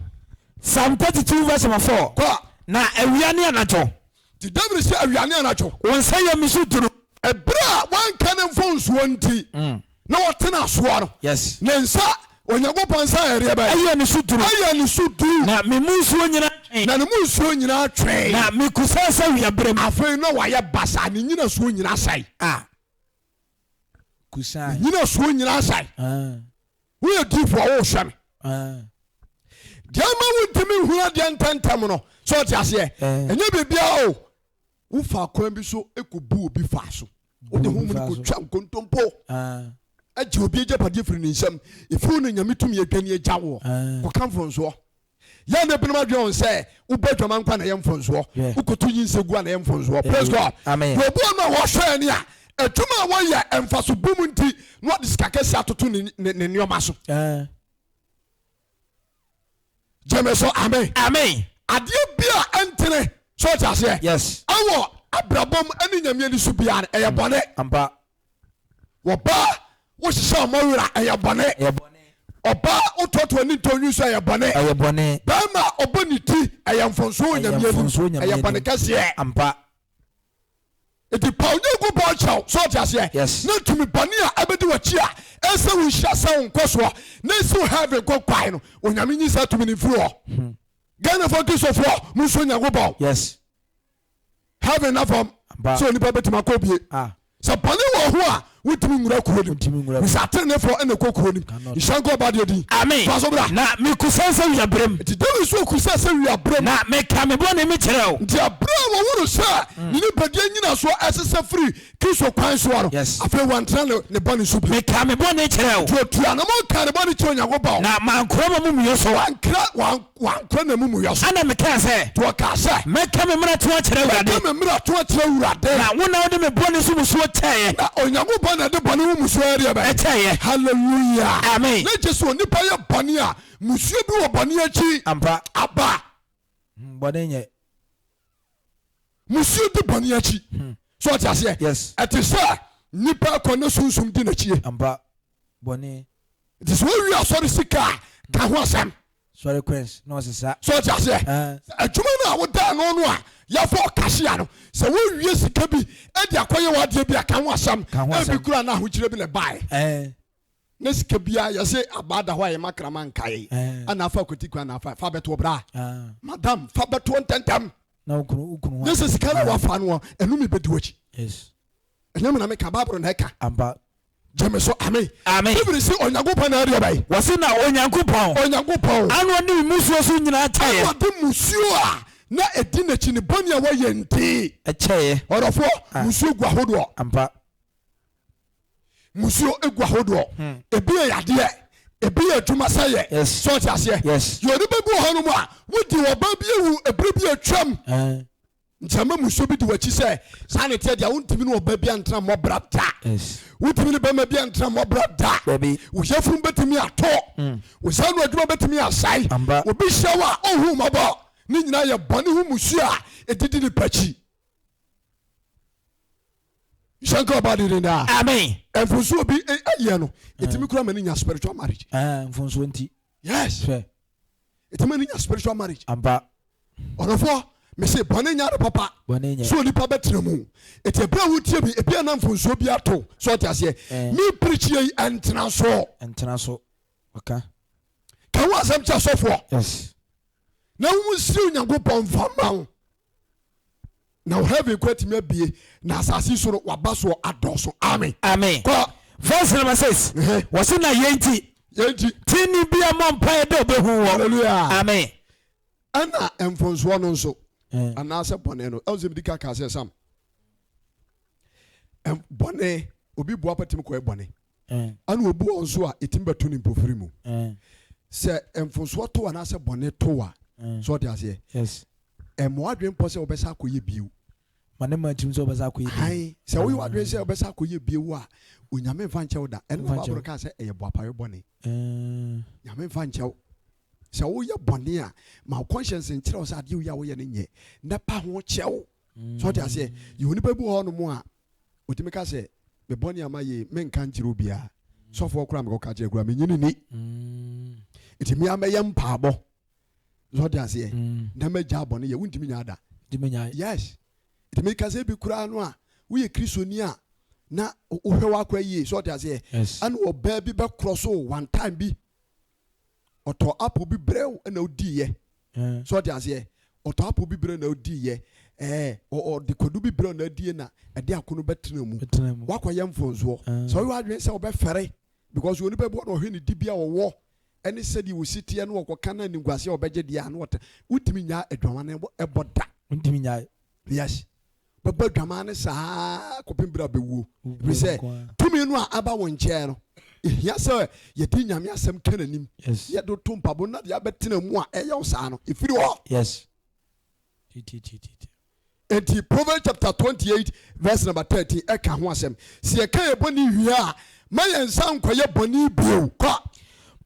Psalm 32 verse 4 kɔ na awia ne anadwo nti David sɛ awia ne anadwo wɔn nsa yɛ me so duru ɛberɛ a wanka ne mfonsoɔ nti na wɔtena asoa no yes ne nsa onyankopɔn nsa ɛreɛ bɛyɛ ɛyɛ ne so duru na me mu nsuo nyinaa na ne mu nsuo nyinaa twɛn na mekusa sɛ wiaberɛ mu afei na wayɛ basa ne nyina suo nyinaa sɛe kusa nyina suo nyinaa sɛe woyɛ diifoɔ wohwɛ me deɛ ma wontimi nhunu adeɛ ntɛntɛm no sɛ ɔte aseɛ ɛnyɛ biribiaa o wofa kwan bi so ɛkɔbu obi faa so wode ho mu no kɔtwa nkontompo agye obi agyapadeɛ firi ne nsɛm ɛfiri no nyame tumi adwane agya woɔ kɔka mfonsoɔ yɛ na binom adwene wo sɛ wobɔ adwama nkwa na ɛyɛ mfonsoɔ wokɔto yinsɛ gu a na ɛyɛ mfonsoɔ praise God deɛ obua no a wɔhwɛɛ ne a adwuma a wɔyɛ ɛmfaso bom nti na wɔde sika kɛse atoto ne nneɔma so gyeme so amen adeɛ bi a ɛntene sɛ ɔte aseɛ yes ɛwɔ abrabɔm ne nyame ani so biara ɛyɛ bɔne wɔbaa wohyehyɛ ɔma wera ɛyɛ bɔne ɔbaa wotɔto ani ntɔnwi so ɛyɛ bɔne bɛrima ɔbɔ ne ti ɛyɛ mfonsoɔ nyame ani ɛyɛ bɔne kɛseɛ nti pa onyankopɔn kyɛw sɛ ɔte aseɛ na tumi bɔne a ɛbɛdi w'akyi a ɛsɛ wo nhyia sɛ wo nkɔ soɔ na ɛsi wo heaven kɔ kwae no onyame nyi saa tumi no mfiri hɔ ghanafoɔ kristofoɔ mo nso onyankopɔn heaven na fam sɛ onipa bɛtumi akɔ bie sɛ bɔne wɔ ho a wotumi nwura kuro nim sɛ atenefoɔ ɛna ɛkɔ kuro nim nhyɛnkɔ ɔba deɛ din fa so bra na mekusa sɛ wiaberɛm nti David so kusa sɛ wiaberɛm na meka me bɔne me kyerɛ wo nti aberɛ a wɔworo sɛ ne nipadeɛ nyina soɔ ɛsesɛ firi kristo kwan soa no afei wantena ne bɔne so bi meka me bɔne kyerɛ wo tuatua na monka ne bɔne kyerɛ onyankopɔn na mankora ma mumuyɛ so wankora na mumuyɛ so ana mekaa sɛ nti wɔkaa sɛ mɛka me mmara to akyerɛ Awurade mɛka me mmara to akyerɛ Awurade na wo na wode me bɔne so musuo kyɛeɛ na onyankopɔn na de bɔne wo musuo ɛreɛ bɛ ɛkyɛeɛ hallelujah amen na gye sɛ onipa yɛ bɔne a musuo bi wɔ bɔne akyi aba bɔne nyɛ musuo di bɔne akyi so ɔte aseɛ ɛte sɛ nipa kɔ ne sunsum di n'akyie bɔne nti sɛ wowie asɔre sika a ka ho asɛm sɔre queens na ɔsesa so ɔte aseɛ adwuma no a wodaa no no a yɛfɔ ɔkahyia no sɛ wowie sika bi ɛde akɔyɛ w'adeɛ bi a ka ho asɛm ɛbi kura na ahokyerɛ bi ne bae ne sika biara yɛsɛ abaa da hɔ a yɛma krama nkae ana afa akɔti kwan na afa bɛtoɔ bra madam fa bɛtoɔ ntɛntɛm ne sɛ sika no wafa no ɛnome bɛdi w'akyi ɛnyɛ mena meka baboro na ɛka gyeme so amen bibiri sɛ onyankopɔn na ɛreɛ bɛyi wɔse na onyankopɔn ano ne musuo so nyinaa kyɛeɛ ɔde musuo a na ɛdi n'akyi ne bɔne a wɔyɛ ntee ɛkyɛeɛ ɔdɔfoɔ musuo gu ahodoɔ musuo egu ahodoɔ ebi yɛ yadeɛ ebi yɛ adwuma sɛ yɛ sɔɔte aseɛ yɛde bɛgu hɔ no mu a wodi ɔba bi ewu ebire bi atwam nkyɛnma musuo bi di w'akyi sɛ saa ne teɛ deɛ wontumi ne ɔba bi antena mmɔbra da wontumi ne bɛma bi antena mmɔbra da wohyɛfunu bɛtumi atɔ wosaa no adwuma bɛtumi asae obi hyɛ wo a ɔhu mmɔbɔ ne nyinaa yɛ bɔne ho musuo a ɛdidi ne pakyi shanka ọba de daa amen mfonso bi ayɛ no etimi kura ma ne nya spiritual marriage mfonso nti yes etimi ne nya spiritual marriage amba ɔnofo me say bɔne nya papa so nipa betra mu eti ebra wo tie bi ebia na mfonso bi ato so ɔte ase me preach yi entena so okay kan wa asɛm kya sɔfo yes na wo siri Nyankopɔn fama na heaven kwatimi abie na asase so waba so adɔso amen verse number 6 wɔse na yɛnti tini bia mɔmpa ɛdɛ obehu wɔ hallelujah amen ana mfonso no nso anaasɛ bɔne no ɛwɔ sɛ ka sɛ sam bɔne obi bua patim kɔ bɔne ana obu nso a etim bɛto ne mpofiri mu sɛ mfonso to anaasɛ bɔne to a so de aseɛ yes ɛmo adwen pɔ sɛ obɛsa akɔyɛ bio mane ma tim sɛ obɛsa akɔyɛ bio ai sɛ woyɛ adwen sɛ obɛsa akɔyɛ bio a onyame mfa nkyɛw da ɛno na baboro ka sɛ ɛyɛ boapae bɔne nyame mfa nkyɛw sɛ woyɛ bɔne a ma conscience nkyerɛ wo sɛ adeɛ woyɛ a woyɛ no nyɛ na pa ho kyɛw so de aseɛ yɛ onipa bi hɔ no mu a otimi ka sɛ me bɔne ama yɛ menka nkyerɛ obiara sɔfoɔ kora mekɔka kyerɛ kora menyini ni ɛti me amɛyɛ mpaabɔ so de aseɛ na magya bɔne yɛ wontimi nya ada yes ɛti meka sɛ bi koraa no a woyɛ kristoni a na wohwɛ wakɔ yie so de aseɛ ana ɔbaa bi bɛkorɔ so one time bi ɔtɔ apple bi brɛw na odiiɛ so de aseɛ ɔtɔ apple bi brɛw na odiiɛ ɔde kwadu bi brɛw na adie na ɛde akono bɛtena mu wakɔ yɛ mfonsoɔ sɛ woyɛ adwene sɛ wobɛfɛre because onipa bi na ɔhwɛ ne dibia wɔwɔ ɛne sɛdeɛ wɔsiteɛ no wɔkɔka no animguase a wɔbɛgye deɛ ano wɔta wotumi nya adwama no ɛbɔ da wontumi nya yes bɛbɔ adwama no saa kɔpem berɛ a bɛwuo ɛfiri sɛ tumi no a aba wo nkyɛn no ɛhia sɛ yɛde nyame asɛm ka n'anim yɛde to mpabɔ na deɛ abɛtena mu a ɛyɛ wo saa no ɛfiri hɔ yes enti Proverbs chapter 28 verse number 13 ɛka ho asɛm sɛ yɛka yɛ bɔne wie a ma yɛn nsa nkɔyɛ bɔne bio kɔ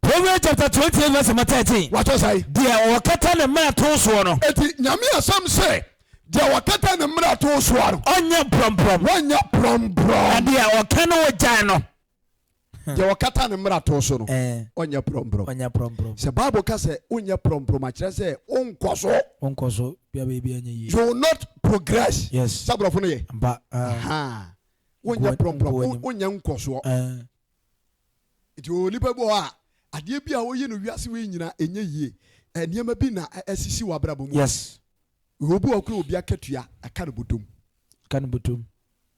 Proverbs chapter 28 verse number 13 wato sai deɛ wɔkata ne mmara to soɔ no enti nyame asɛm sɛ deɛ wɔkata ne mmara to soɔ no ɔnyɛ prɔmprɔm wɔnyɛ prɔmprɔm deɛ wɔka no wɔgyae no deɛ wɔkata ne mmara to so no ɔnyɛ prɔmprɔm sɛ bible ka sɛ wonyɛ prɔmprɔm akyerɛ sɛ wonkɔ so bia baabi anya yie you will not progress yes sɛ borɔfo no yɛ wonyɛ prɔmprɔm wonyɛ nkɔsoɔ nti onipa bi hɔ a adeɛ bi a wɔyɛ no wiase wei nyina ɛnyɛ yie nneɛma bi na asisi wɔ abrabɔ mu yes obi wɔ kora obi akatua aka no bɔtɔm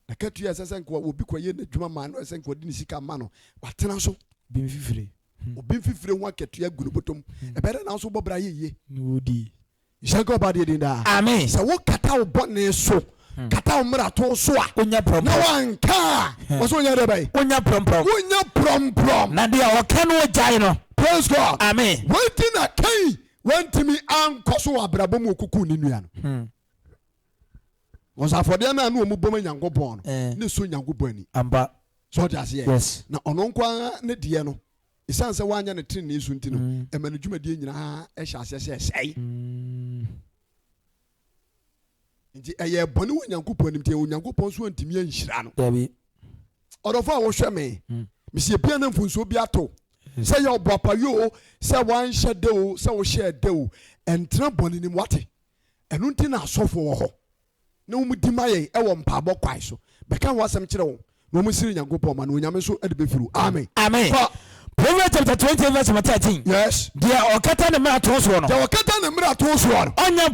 na katua ɛsɛ sɛ nka obi kɔyɛ n'adwuma ma no ɛsɛ nka ɔde ne sika ma no watena so bi mfifire obi mfifire ho akatua gu no bɔtɔm ɛbɛdɛ na nso bɔbra yɛ yie wodi hyɛnka ɔba deɛ din daa amen sɛ wokata wo bɔne so kata wo mmara to so a wonya prɔmprɔm na wanka a wɔ sɛ wonya dɛ bɛyi wonya prɔmprɔm na deɛ wɔka no wɔgyae no praise God amen wanti na kai wantimi ankɔ so wɔ abrabɔ mu okuku ne nua no wɔsafɔdeɛ no a ne ɔmu bɔma Nyankopɔn no ne so Nyankopɔn ani amba so ɔde aseɛ yes na ɔno nko ne deɛ no ɛsiane sɛ woanyɛ ne tenenee so nti no ɛma no dwumadie nyinaa ɛhyɛ aseɛ sɛ ɛsɛe nti ɛyɛ bɔne wɔ Nyankopɔn anim nti Onyankopɔn so antumi anhyira no ɔdɔfo a wohwɛ me mesɛ bia na mfonsuo bi ato sɛ yɛ ɔboapayo o sɛ woanhyɛ da o sɛ wohyɛ da o ɛntena bɔne nim wate ɛno nti na asɔfo wɔ hɔ na wɔn di ma yɛ ɛwɔ mpaabɔ kwae so bɛka ho asɛm kyerɛ wɔn na wɔn siri Nyankopɔn ma na Onyame nso ɛde bɛfiru amen Proverbs chapter 20 verse 13 yes deɛ ɔkata ne mmara to soɔ no deɛ ɔkata ne mmara to soɔ no ɔnyɛ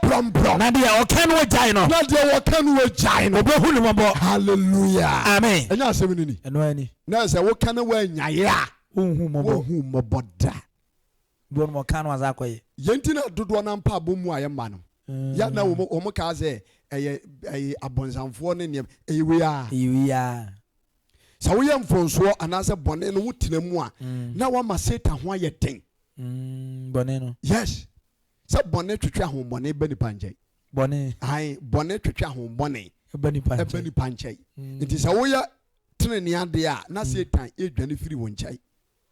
prɔmprɔm na deɛ ɔka no wɔgyae no ɔbɛhu ne mmɔbɔ hallelujah amen ɛnyɛ asɛm no ni ɛno ani na sɛ woka no woanyaeɛ a wohu mmɔbɔ da bɔno ɔka no asa akɔyɛ yɛnti na dodoɔ na mpaabɔ mu a yɛmma no ya na wɔn kaa sɛ ɛyɛ abɔnsamfoɔ ne nneɛma ɛyɛ wei a sɛ woyɛ mfonsoɔ anaasɛ bɔne no wotena mu a na wama Satan ho ayɛ den bɔne no yes sɛ bɔne twetwe ahombɔne ba nipa nkyɛn bɔne twetwe ahombɔne ba nipa nkyɛn nti sɛ woyɛ tenenee adeɛ a na Satan ɛdwane firi wo nkyɛn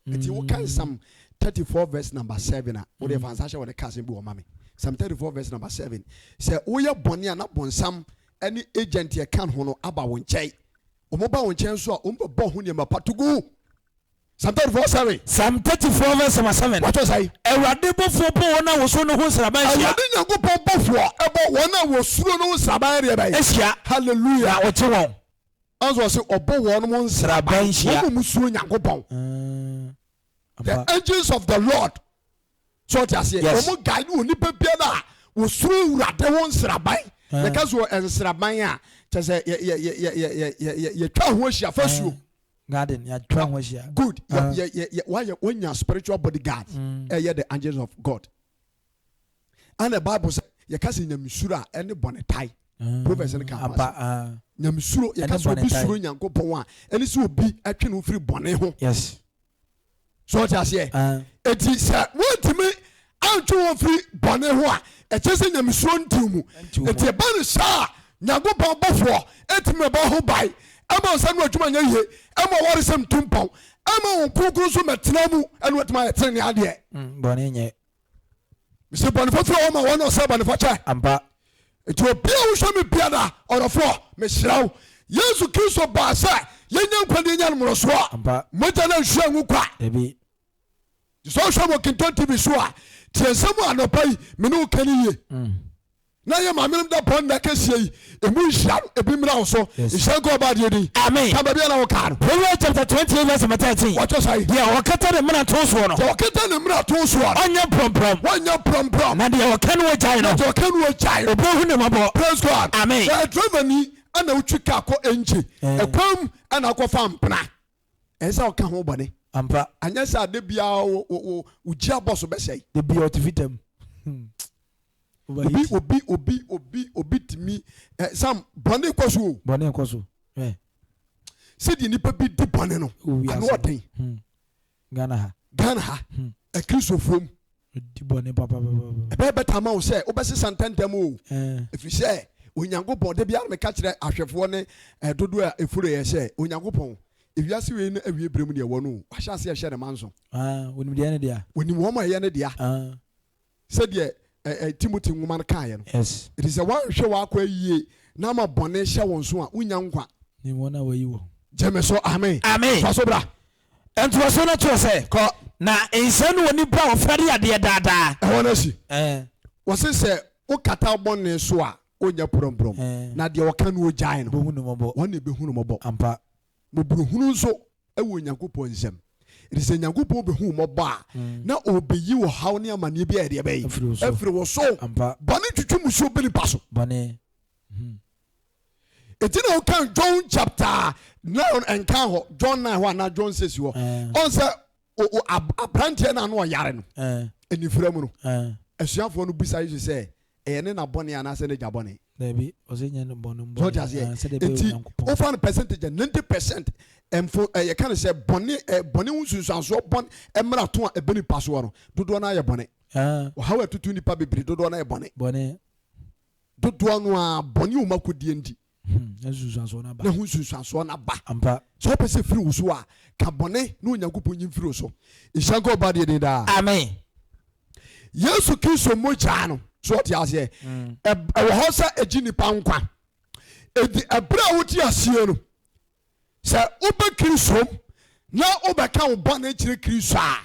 nti woka Psalm 34 verse number 7 a wode fansa hyɛ wɔde kasɛm bi wɔ ma me Psalm 34 verse number 7 sɛ woyɛ bɔne a na bɔnsam ɛne agent yɛ kan ho no aba wo nkyɛn ɔmo ba wo nkyɛn so a ɔmo bɛbɔ ho nneɛma patogu Psalm 34:7. Psalm 34 verse 7. What was I? Awurade bɔfoɔ bɔ wɔn a wɔsoro no ho nsraban hyia. Awurade Nyankopɔn bɔfoɔ ɛbɔ wɔn a wɔsoro no nsraban yɛ bɛyɛ. Ahyia. Hallelujah. Na ɔte wɔn. Anso ɔsɛ ɔbɔ wɔn mo nsraban hyia. Wɔn mu suro Nyankopɔn. The angels of the Lord. So ɔte aseɛ. Wɔn guide wɔn nipa biara a wɔsuro Awurade ho nsraban. Yɛka so nsraban a kyɛ sɛ yɛtwa ho ahyia fasuo. Garden, you try what you good. Why when you spiritual bodyguard? You're the angels of God. And the Bible says, "You can't see Nyamisura any bonnet tie." Prophets in the camp. Nyamisura, you can't be sure Yanko Poa, and this will be actually free bonnet. Yes. So just here, it is what to me. I'm too free bonnet. It's just in Nyamisura to it's a bonnet, sir. Nyago Papa, it's me about who buy. Ama sanwa chuma nyaye ama wari sem tumpon ama onkunkun so metena mu enu wetuma yetrene ade bɔne nye Mr. Boniface o ma wona se Boniface ampa eto bia wo hwe me bia da orofo me hirawo Yesu Kristo ba sa yenya nkwade nya no so ampa mota na hwe ngu kwa ebi so hwe mo Kinton TV so a tie nsɛm anopa yi me no kaniye na ye mamem da pon da kese yi emu nhia ebi mra wo so nhia go ba de din amen ka ba bia na wo ka Proverbs chapter 28 verse 13 what you say yeah wakata de mra to so no wakata de mra to so anya prom na de wakano wo jai no wakano wo jai obo hu ne mabo praise God amen the driver ni ana utwi ka ko enje ekwam ana akɔfa mpena ɛsɛ o ka ho bɔne ampa anya sa de bia wo gia boss be sei de bia otivitam obi timi sam bɔne kɔso sidi nipa bi di bɔne no ano ɔden Ghana ha a Christopher di bɔne papa ebe beta ma wo sɛ obɛse santentem o efi sɛ Onyankopɔn de bia me ka kyerɛ ahwɛfoɔ ne dodo a efuro yɛ sɛ Onyankopɔn ewiase we ne awie brem ne ɛwɔ no ahyɛ ase ɛhyɛ ne manso wonim de ne dia wonim wo ma yɛ ne dia sɛ de Timothy woman kaye no yes it is a one hwe wa kwa yie na ma bɔne hye won so a unya nkwa ni wona wa yiwo jeme so amen so bra ento so na to se ko na ense no woni bra ofare ade daadaa wona si wo se wo kata bɔne so a onya promprom na de wo ka no ogyae no bohunu mobo wona be hunu mobo ampa mo hunu so ewo Nyankopɔn nsɛm it is a Nyankopɔn be hu mobo a na obeyi wo haw ne amane bi a de be efiri wo so bɔne twetwe mu so beli paso bɔne etina o kan John chapter 9 and kan ho John 9 ho na John 6 ho on say o abrantie na no yare no enifira mu no asuafo no bisa yi say ne na bɔne ana se ne ja bɔne Baby, was in your bonum. Over percentage 90%. And for you can say bonnie unsun so bon emraton a beni password. Do na ya bonnet. How to tuni pabi do na ya bonnet. Bonnet. Do no bonnie umako diendi. Na hunsun so na ba. Ampa. So pese free uswa. Ka bonnet no nyankopon yin free so. Ishanko badi de da. Amen. Yesu Kristo moja no. So what you say? A house a genie pankwa. A bra would you see? Sir, Uber Chrisom now overcome bonnet Chrisa.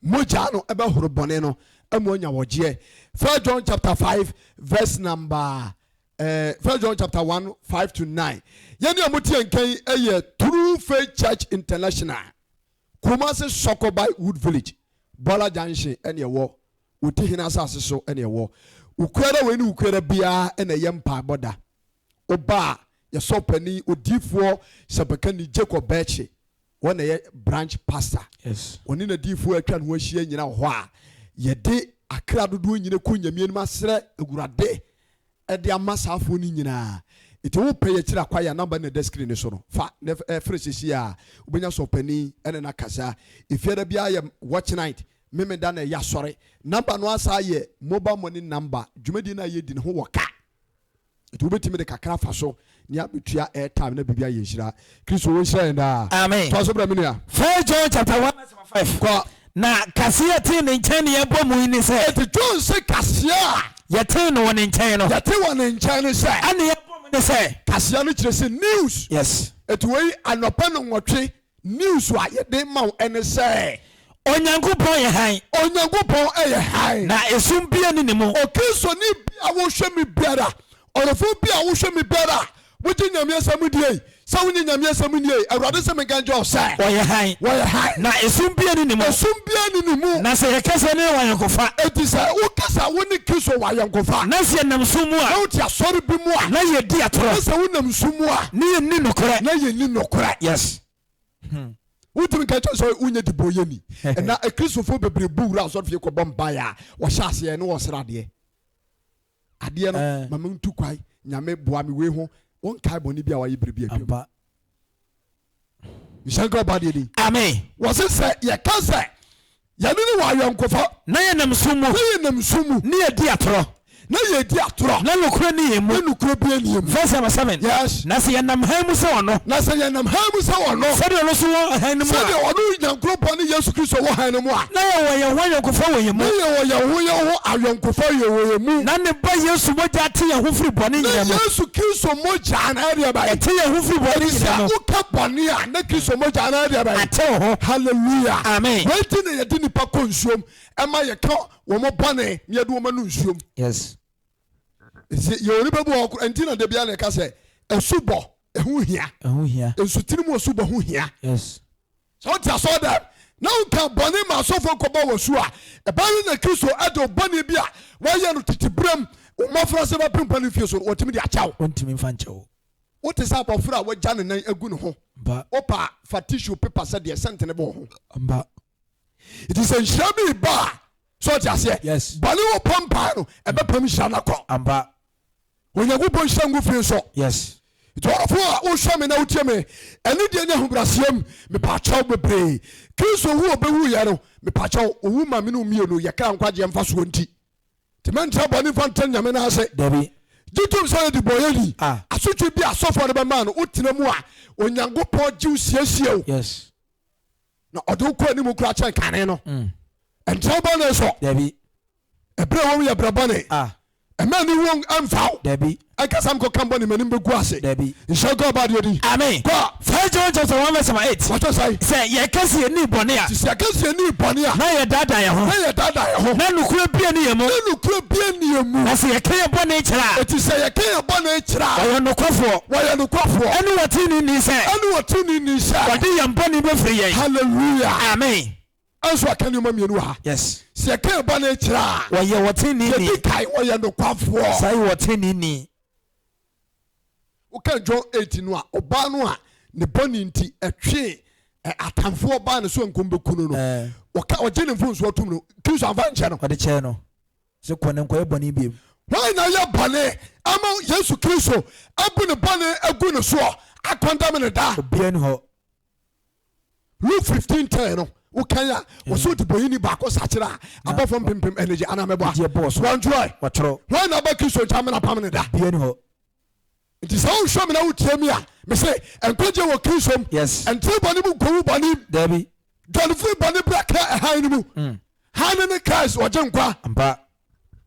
Mojano about Boneno, Amonia Wajie. 1 John chapter 5, verse number 1 John chapter 1, 5 to 9. Yani Amuti and Kay a True Faith Church International. Kumasi Sokobai Wood Village. Bola Janshi and your war. Uti hina asase so ene ewo ukwera weni ukwera bia ene yempa boda oba ye so pani odifo sabakani Jacob Beche wona ye branch pastor yes oni na difo atwa no ahia nyina ho a ye de akra dodo nyina ko nyamie no masre agurade e de amasafo ni nyina ite wo pay kira kwa ya number na the screen so no fa fresh a obenya so pani ene na kasa ifiada bia ye watch night meme da na ya sore number no asa ye mobile money number dwumadi na ye di ne ho woka etu betimi de kakra fa so ni abetua airtime na bibia ye nhira Kristo wo share nda amen to so bra me nua 1 John chapter 1 verse 5 kwa na kasia ti ne nkyɛn ne yɛbɔ mu ni sɛ eti John se kasia yɛte no ne nkyɛn no yɛte wɔ ne nkyɛn ne sɛ ane yɛbɔ mu ne sɛ kasia no kyerɛ sɛ news yes etu wei anopa no nwɔtwe news a yɛde ma wo ɛne sɛ onyankopɔn yɛ han onyankopɔn ɛyɛ han na esum bia ne ne mu okristoni bi a wohwɛ me biara ɔrɔfo bi a wohwɛ me biara wogye nyame asɛm die sɛ wonye nyame asɛm nie awurade sɛ meka nkyɛ wo sɛ wɔyɛ han na esum bia ne ne mu na sɛ yɛka sɛ ne wɔayɔnkofa ɛti sɛ wokasa wo ne kristo wɔayɔnkofa na sɛ yɛnam so mu na a wote asɔre bi mu a na yɛdi na atorɔ sɛ wonam so mu a ne yɛnni nokorɛ na yɛnni nokorɛ yes wotumi ka kyɛ sɛ wonyɛ diboyɛni ɛna akristofo bebree bu wura asɔrefie kɔbɔ mpaeɛ a wɔhyɛ aseɛ ne wɔsra adeɛ no mama ntu kwae nyame boa me wei ho wɔnkae bɔne bi a wayɛ biribi adwam nhyɛnka ɔba deɛ ni amen wɔse sɛ yɛka sɛ yɛne ne wɔayɔnkofa na yɛnam so mu ne yɛdi atorɔ na yɛdi atorɔ na nokorɛ ne yɛ mu na nokorɛ bi ani mu verse number 7 yes na sɛ yɛnam han mu sɛ ɔno na sɛ yɛnam han mu sɛ wɔno sɛdeɛ ɔno so wɔ han no mu sɛdeɛ a ɔno nyankoropɔn ne yesu kristo wɔ han no mu a na yɛwɔ yɛn ho ayɔnkofa wɔ yɛn na mu yɛwɔ yɛn ho ayɔnkofa yɛwɔ yɛn mu na ne ba yesu mogya te yɛn ho firi bɔne na nyina mu yesu kristo mogya na ɛdeɛ ba ɛte yɛn ho firi bɔne nyina sɛ mu woka bɔne a na kristo mogya na ɛdeɛ ba ate wo ho hallelujah amen wɔnti na yɛde nipa kɔ nsuom ɛma yɛka wɔn bɔne na yɛde wɔn no nsuom yes yɛwɔ nipa bi wɔ ɛnti na debia na ɛka sɛ ɛsubɔ ɛho hia nsutiri mu ɛsubɔ ho hia yes sɛ wote asɔ dɛ na woka bɔne ma asɔfo nkɔbɔ wɔ su a ɛbɛyɛ na kristo ɛde bɔne bi a wɔyɛ no tete berɛm mmɔfra sɛ bɛpempa no fie so wɔtumi de akyɛw ɔntumi mfa nkyɛw wote sɛ abɔfra a wɔagya ne nan agu ne ho ba wopa fa tissue paper sɛ deɛ sɛntene bɔ ho ba nti sɛ nhyira bi ba a sɛ ɔte aseɛ yes bɔne wɔ pɔmpaa no ɛbɛpam nhyira no kɔ amba onyankopɔn nhyira ngu fie so yes nti ɔrɔfo a wohwɛ me na wotie me ɛne deɛ nya ahobraseɛm mepaakyɛw bebree kristo hu ɔbɛwuyɛ no mepaakyɛw ɔwu ma me no mmienu yɛkra nkwagyeɛ mfa soɔ nti nti mɛntra bɔne mfa nta nyame no ase dabi gye tom sɛ yɛde bɔyɛni ah asotwe bi asɔfoɔ no bɛma no wotena mu a onyankopɔn gye wo siesie wo yes na ɔde wo kɔ anim kora kyɛn kane no ɛntra bɔne so dabi ɛberɛ wɔm yɛ brɛ bɔne ah ɛma ne wo amfa wo dabi ɛnkasa mkɔka bɔne m'anim bɛgu ase dabi nhyɛ kɔ ba deɛ di amen kɔ 1 John chapter 1 verse 8 wɔtɔ sɛe sɛ yɛka sɛ yɛni bɔne a nti sɛ yɛka sɛ yɛni bɔne a na yɛdaadaa yɛn ho na yɛdaadaa yɛ ho na nokorɛ bia ne yɛ mu na nokora bia nniɛ mu na sɛ yɛka yɛ bɔne kyerɛ a ɛti sɛ yɛka yɛ bɔne kyerɛ a ɔyɛ nokɔfoɔ wɔyɛ nokwafoɔ ɛne wɔte ne ni sɛ ɛne wɔte ne ni sɛ wɔde yɛn bɔne bɛfiri yɛn halleluya amen ɛnso aka nneɔma mmienu ha yes sɛ yɛka yɛ bɔne kyerɛ a wɔyɛ wɔte ne ni yɛdi kae wɔyɛ nokwafoɔ saa yi wɔte ne ni woka John 8 no a ɔbaa no a ne bɔne nti ɛtwe atamfoɔ baa ne so nkom bɛku no ɔgye ne mfo nso atom no kristo amfa nkyɛ no ɔde kyɛɛ no sɛ kɔ ne nkɔyɛ bɔne biom wɔn na yɛ bɔne ama yesu kristo abu ne bɔne agu ne soɔ akɔndam ne da obia ni hɔ Luke 15:10 no wokan a wɔso de bɔyini baako sakyerɛ a abɔfo mpempem anagye anamɛbɔ gye bɔɔ so wɔntwerɛ wɔtwerɛ wɔn na aba kristo nkyɛn amena pam ne da obia ni hɔ nti sɛ wohwɛ me na wotie mi a mese nkwagye wɔ kristo m yes ɛntere bɔne mu nkɔwu bɔne dabi dɔnefo bɔne bra ka ɛhan no mu han ne Christ wɔgye nkwa amba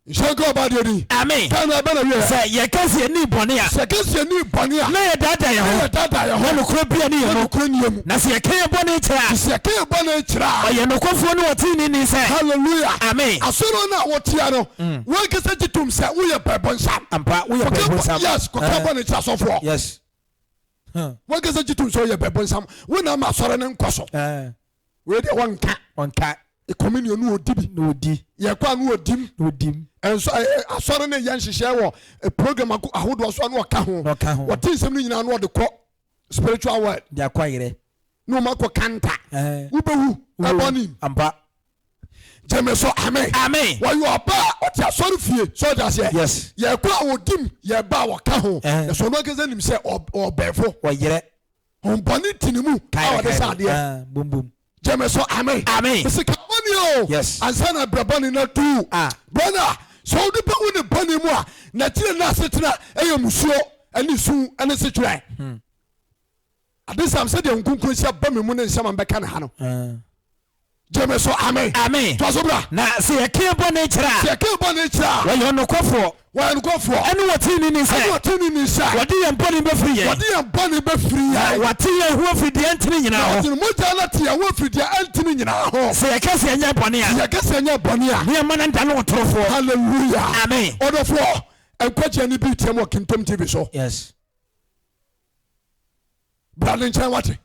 nhyɛ nka ɔba deɛ di amen kan na ɛbɛna wie sɛ yɛka sɛ yɛni bɔne a sɛ kɛseɛ ne bɔne a na yɛdaadaa yɛn ho yɛdaadaa yɛ na ho nokorɛ bia ne yɛ mu nokora nniɛ mu na sɛ yɛka yɛ bɔne kyerɛ sɛ yɛka yɛ bɔne kyerɛ a a ɔyɛ nokɔfoɔ ne wɔte ne ni sɛ halleluya amen asɔre no a wɔtea no woankasa gye tom sɛ woyɛ bɛbɔnsam ampa woyɛ bɛbonsam yes kɔka bɔne kyerɛ asɔfoɔ yes woankasa gye tom sɛ woyɛ bɛbɔnsam wona ma asɔre no nkɔ so wei deɛ wɔnka ɔnka communion no wɔdi bi na ɔdi yɛkɔ a no wɔdim na ɔdim ɛnso asɔre no yɛ nhyehyɛ wɔ program ahodoɔ so a na ɔka ho wɔte nsɛm no nyinaa na wɔde kɔ spiritual word de akɔ ayerɛ na ɔma kɔ kanta wobɛwu ɛbɔne ampa gyeme so amen wɔyɛ ɔba a ɔte asɔre fie sɛ ɔde aseɛ yes yɛkɔ a wɔdim yɛba a wɔka ho ɛsɔ no ankasa nim sɛ ɔbɛɛfo wɔyerɛ ɔmbɔne tini mu a wɔde sɛ adeɛ bombom gyeme so amen mesika bɔne o yes ansa na brɛ bɔne no tu bɔne a sɛ wode bɛwu ne bɔne mu a nakyire no asetena ɛyɛ musuo ɛne su ɛne setwerɛ ade sam sɛdeɛ nkonkro hyɛ ba me mu ne nsɛm a mbɛka ne ha no Jeme so amen. Amen. Twasobra. Na se yɛka bɔne kyerɛ. Se yɛka bɔne kyerɛ. Wɔyɛ ɔnokɔfoɔ. Wɔyɛ ɔnokɔfoɔ. Ɛne wɔte ne nsa. Ɛne wɔte ne nsa. Wɔde yɛn bɔne bɛfiri yɛn. Wɔde yɛn bɔne bɛfiri yɛn. Wɔte yɛn ho afidie ntene nyinaa hɔ. Wɔte mogya na te yɛn ho afidie ntene nyinaa hɔ. Se yɛka se yɛnyɛ bɔne a. Se yɛka se yɛnyɛ bɔne a. Ne yɛma no nda ne wɔtorofoɔ. Hallelujah. Amen. Ɔdɔfoɔ nkwagye ne bi tiɛ mu Kintom TV so. Yes. Bra ne nkyɛn wate.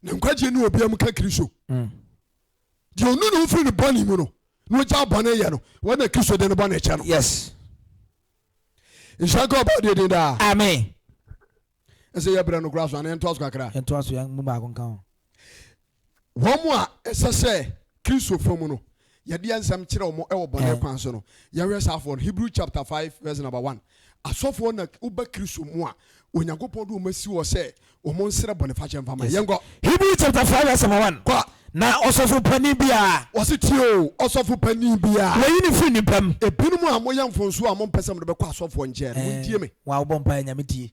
Ne nkwagye ne obi am ka Kristo. Di onu no firi ne bɔne mu no. No ja bɔne yɛ no. Wɔn na Kristo de ne bɔne kyɛ no. Yes. Nhyaka ɔba de den da. Amen. Ɛsɛ yɛ bra no kura so ana ɛnto aso kakra. Ɛnto aso yɛn mu baako nka ho. Wɔn mu a ɛsɛ sɛ Kristo fam no. Yɛde nsɛm kyerɛ wɔn ɛwɔ bɔne kwan so no. Yɛhwɛ saafo no Hebrew chapter 5 verse number 1. Asɔfo na uba Kristo mu a Onyankopɔn do masi wɔ sɛ wɔn nsrɛ bɔne fakyɛ mfama. Yɛnkɔ. Hebrew chapter 5 verse number 1. Kɔ. Na ɔsɔfo panin bia. Wɔsi tie o ɔsɔfo panin bia. Wɔyi ne firi nipa mu. Ebinom a moyɛ mfonso a mo mpɛ sɛ mo de bɛkɔ asɔfo nkyɛn no montie me. Wa wobɔ mpa nyame tie.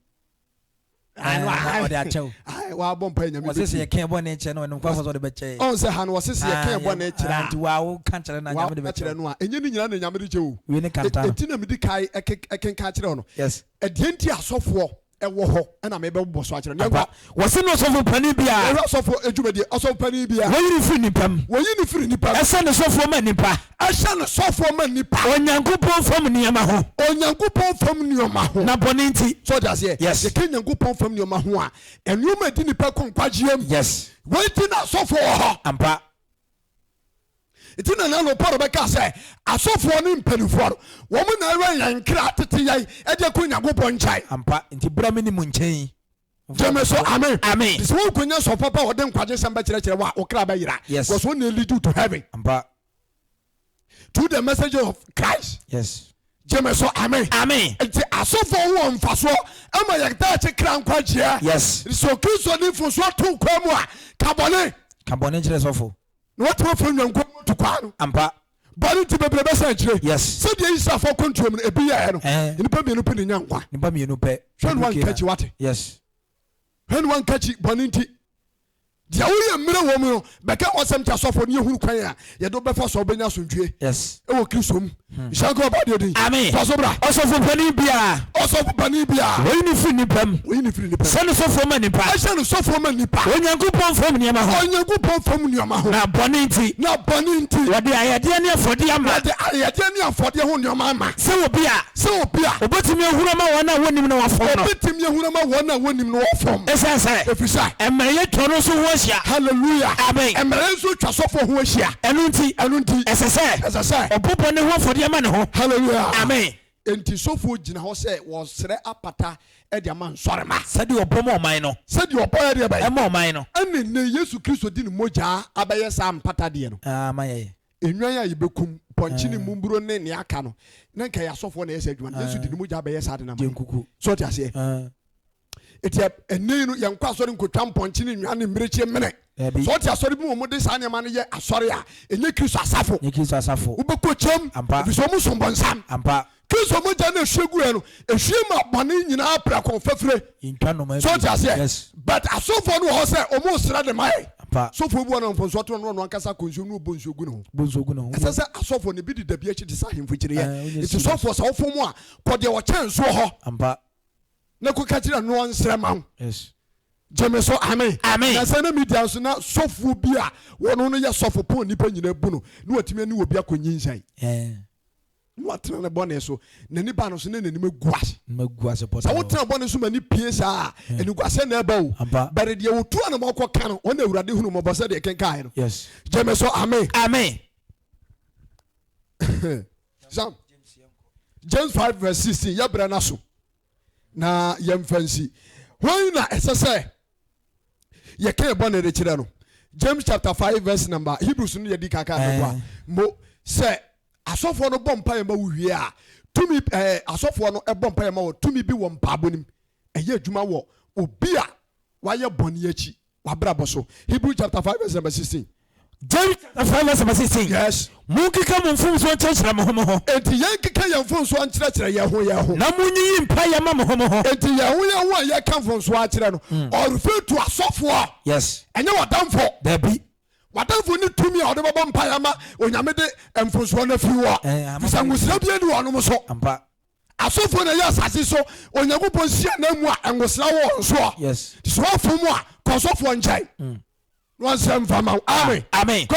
Ɔde akyɛw. Wa bɔ mpa nyame. Wɔse se yɛka bɔne kyerɛ no ɔno nkwa fɔ sɛ ɔde bɛkyɛ. Ɔn sɛ ha no wɔse se yɛka bɔne kyerɛ. Nti wa wo ka kyerɛ na nyame de bɛkyerɛ no a enye ni nyina na nyame de kyɛ o. We ne kanta. Eti na medi kai ɛkenka kyerɛ no. Yes. Ɛdeɛ nti asɔfoɔ ɛwɔ hɔ ɛna me bɛbɔ so akyerɛ no. Wɔse no ɔsɔfo panin bia. Ɛwɔ asɔfo edwumadi ɔsɔfo panin bia. Wɔyi ne firi nipa mu. Wɔyi ne firi nipa mu. Ɛsɛ ne sɔfoɔ ma nipa. Ɛhyɛ ne sɔfoɔ ma nipa. Onyankopɔn fam nneɛma ho. Onyankopɔn fam nneɛma ho. Na bɔne nti. So that's it. Yes. Yɛka Nyankopɔn fam nneɛma ho a ɛnneɛma di nipa kɔ nkwagyeɛ mu. Yes. Wɔnti na asɔfoɔ wɔ hɔ. Ampa. Iti na nalo Paul bɛka sɛ asɔfoɔ ne mpanimfoɔ no wɔn na ɛwɛ yɛn nkra tete yɛn ɛde kɔ Nyankopɔn nkyɛn. Ampa nti bra me ni mu nkyɛn. Jeme so amen. Amen. This one konya so papa wɔde nkwagye sɛm bɛkyerɛkyerɛ wa okra bɛyira. Yes. Was one lead you to heaven. Ampa. To the message of Christ. Yes. Jeme so amen. Amen. Nti asɔfoɔ wɔ mfasoɔ ama yɛda kye kra nkwagye. Yes. So Kristo ne mfasoɔ to kwa mu a kabɔne. Kabɔne kyerɛ sɔfo. Na wɔtɔ fɔ Nyankopɔn to kwa no. Ampa. Bɔne ti bebrebe sɛ nkyerɛ. Yes. Sɛdeɛ Israelfoɔ kɔntuom no ebi yɛ no. Nipa mienu pe ne nya nkwa. Nipa mienu pɛ. Hwɛ no wankakyi wate. Yes. Hwɛ no wankakyi bɔne nti. Deɛ woyɛ mmerɛ wɔ mu no bɛka ɔsɛm kyɛ asɔfoɔ ne yɛhunu kwan a yɛde wobɛfa so wobɛnya asomdwie. Yes. Ɛwɔ Kristo mu. Nhyɛnka ɔba deɛ din. Amen. Fa so bra. Ɔsɔfo panin bia. Ɔsɔfo panin bia. Wɔyi ne firi nipa mu. Wɔyi ne firi nipa mu. Sɛ ne sɔfoɔ ma nipa. Ɛhyɛ ne sɔfoɔ ma nipa. Onyankopɔn fam nneɛma ho. Onyankopɔn fam nneɛma ho. Na bɔne nti. Na bɔne nti. Wɔde ayɛdeɛ ne afɔdeɛ ama. Wɔde ayɛdeɛ ne afɔdeɛ ho nneɛma ama. Sɛ obi a. Sɛ obi a. Obetumi ahuru ma wɔn a wɔnim na wɔfɔm no. Obetumi ahuru ma wɔn a wɔnim na wɔfɔm. Ɛsɛ sɛ. Efisɛ. Ɛmɛyɛ tɔ no so ho ahyia. Hallelujah. Amen. Ɛmɛrɛ nso twa sɔfoɔ ho ahyia. Ɛno nti. Ɛsɛ sɛ. Ɔbɔbɔ ne ho afɔdeɛ ma ne ho. Hallelujah. Amen. Enti sɔfoɔ gyina hɔ sɛ wɔsrɛ apata ɛde ama nsɔrema. Sɛdeɛ ɔbɔ ma ɔman no. Sɛdeɛ ɔbɔ yɛ deɛ bɛyɛ. Ɛma ɔman no. Ɛne ne Yesu Kristo di ne mogya abɛyɛ saa mpata deɛ no. Ma yɛyɛ. Enwan a yɛbɛkum pɔnkye ne mumburo ne nea aka no na nka yɛ asɔfoɔ na ɛsɛ adwuma no Yesu di ne mogya abɛyɛ saa de na ma. Jɛnkuku. So ɔte aseɛ. Eti ɛnɛ no yɛnkɔ asɔre nkotwa mpɔnkye ne nwan ne mmirekyie mene. So ɔte asɔre bi mu wɔn de saa nneɛma no yɛ asɔre a enye Kristo asafo. Nye Kristo asafo. Wobɛkɔ kyɛm. Efisɛ ɔmo som bɔnsam. Ampa. Kristo mogya na ehwie gu yɛ no ehwie ma bɔne nyinaa pere kɔn fɛfire. So ɔte aseɛ. Yes. But asɔfoɔ no wɔ hɔ sɛ ɔmo sra de ma yɛ. Sɔfoɔ bi wɔ na mfonso to no ankasa konsuo no bɔ nsuo gu no. Ɛsɛ sɛ asɔfoɔ ne bi di dabi akyi te sa ahemfo kyerɛ yɛ. Eti sɔfoɔ sa wɔfɔ mu a kɔdeɛ wɔkyɛn nsuo hɔ. Ampa. Na ko ka kyerɛ no nsrɛ ma wo. Yes. Jeme so amen. Amen. Na sɛ na media so na sɔfoɔ bi a wɔn no yɛ sɔfo pɔn nipa nyina bu no na watumi ani wɔ bi akɔnyi nsan. Na watena ne bɔne so na nipa no so na n'anim egu ase. Sɛ wotena bɔne so ma ni pie saa eniguase na ɛba o. Bɛrɛ deɛ wotu a na ma ɔkɔ ka no ɔna awurade hunu mɔbɔ sɛ deɛ kenkan no. Yes. Jeme so amen. Amen. James 5 verse 16 yɛbrɛ na so na yɛmfa nsi wɔn na ɛsɛ sɛ yɛka bɔne de kyerɛ no. James chapter 5 verse number Hebrews no yɛdi kaka no mo sɛ asɔfoɔ no bɔ mpa yɛ ma wo wie a tumi asɔfoɔ no ɛbɔ mpa yɛ ma wo tumi bi wɔ mpaabɔ nim ɛyɛ adwuma wɔ obi a wayɛ bɔne akyi wabrabɔ so. Hebrew chapter 5 verse number 16. James chapter 5 verse number 16. Yes. Monkeka mo mfomso nkyerɛkyerɛ mo ho mo ho. Enti yɛnkeka yɛn mfomso nkyerɛkyerɛ yɛn ho. Na munyiyi mpa yɛ ma mo ho mo ho. Enti yɛn ho a yɛka mfomso akyerɛ no ɔrefer to asɔfoɔ. Yes. Ɛnyɛ wadamfo. Dabi. watamfo ni tumi a ɔde bɛbɔ mpaeɛ ma onyame de mfonsoɔ no afiri wɔ fisa nwosira bia ni wɔnom so asɔfoɔ na ɛyɛ asase so onyankopɔn hyia na mu a nwosira wɔ nso a sɛ wɔfo mu a kɔsɔfoɔ nkyɛn na wɔnsɛ mfama amen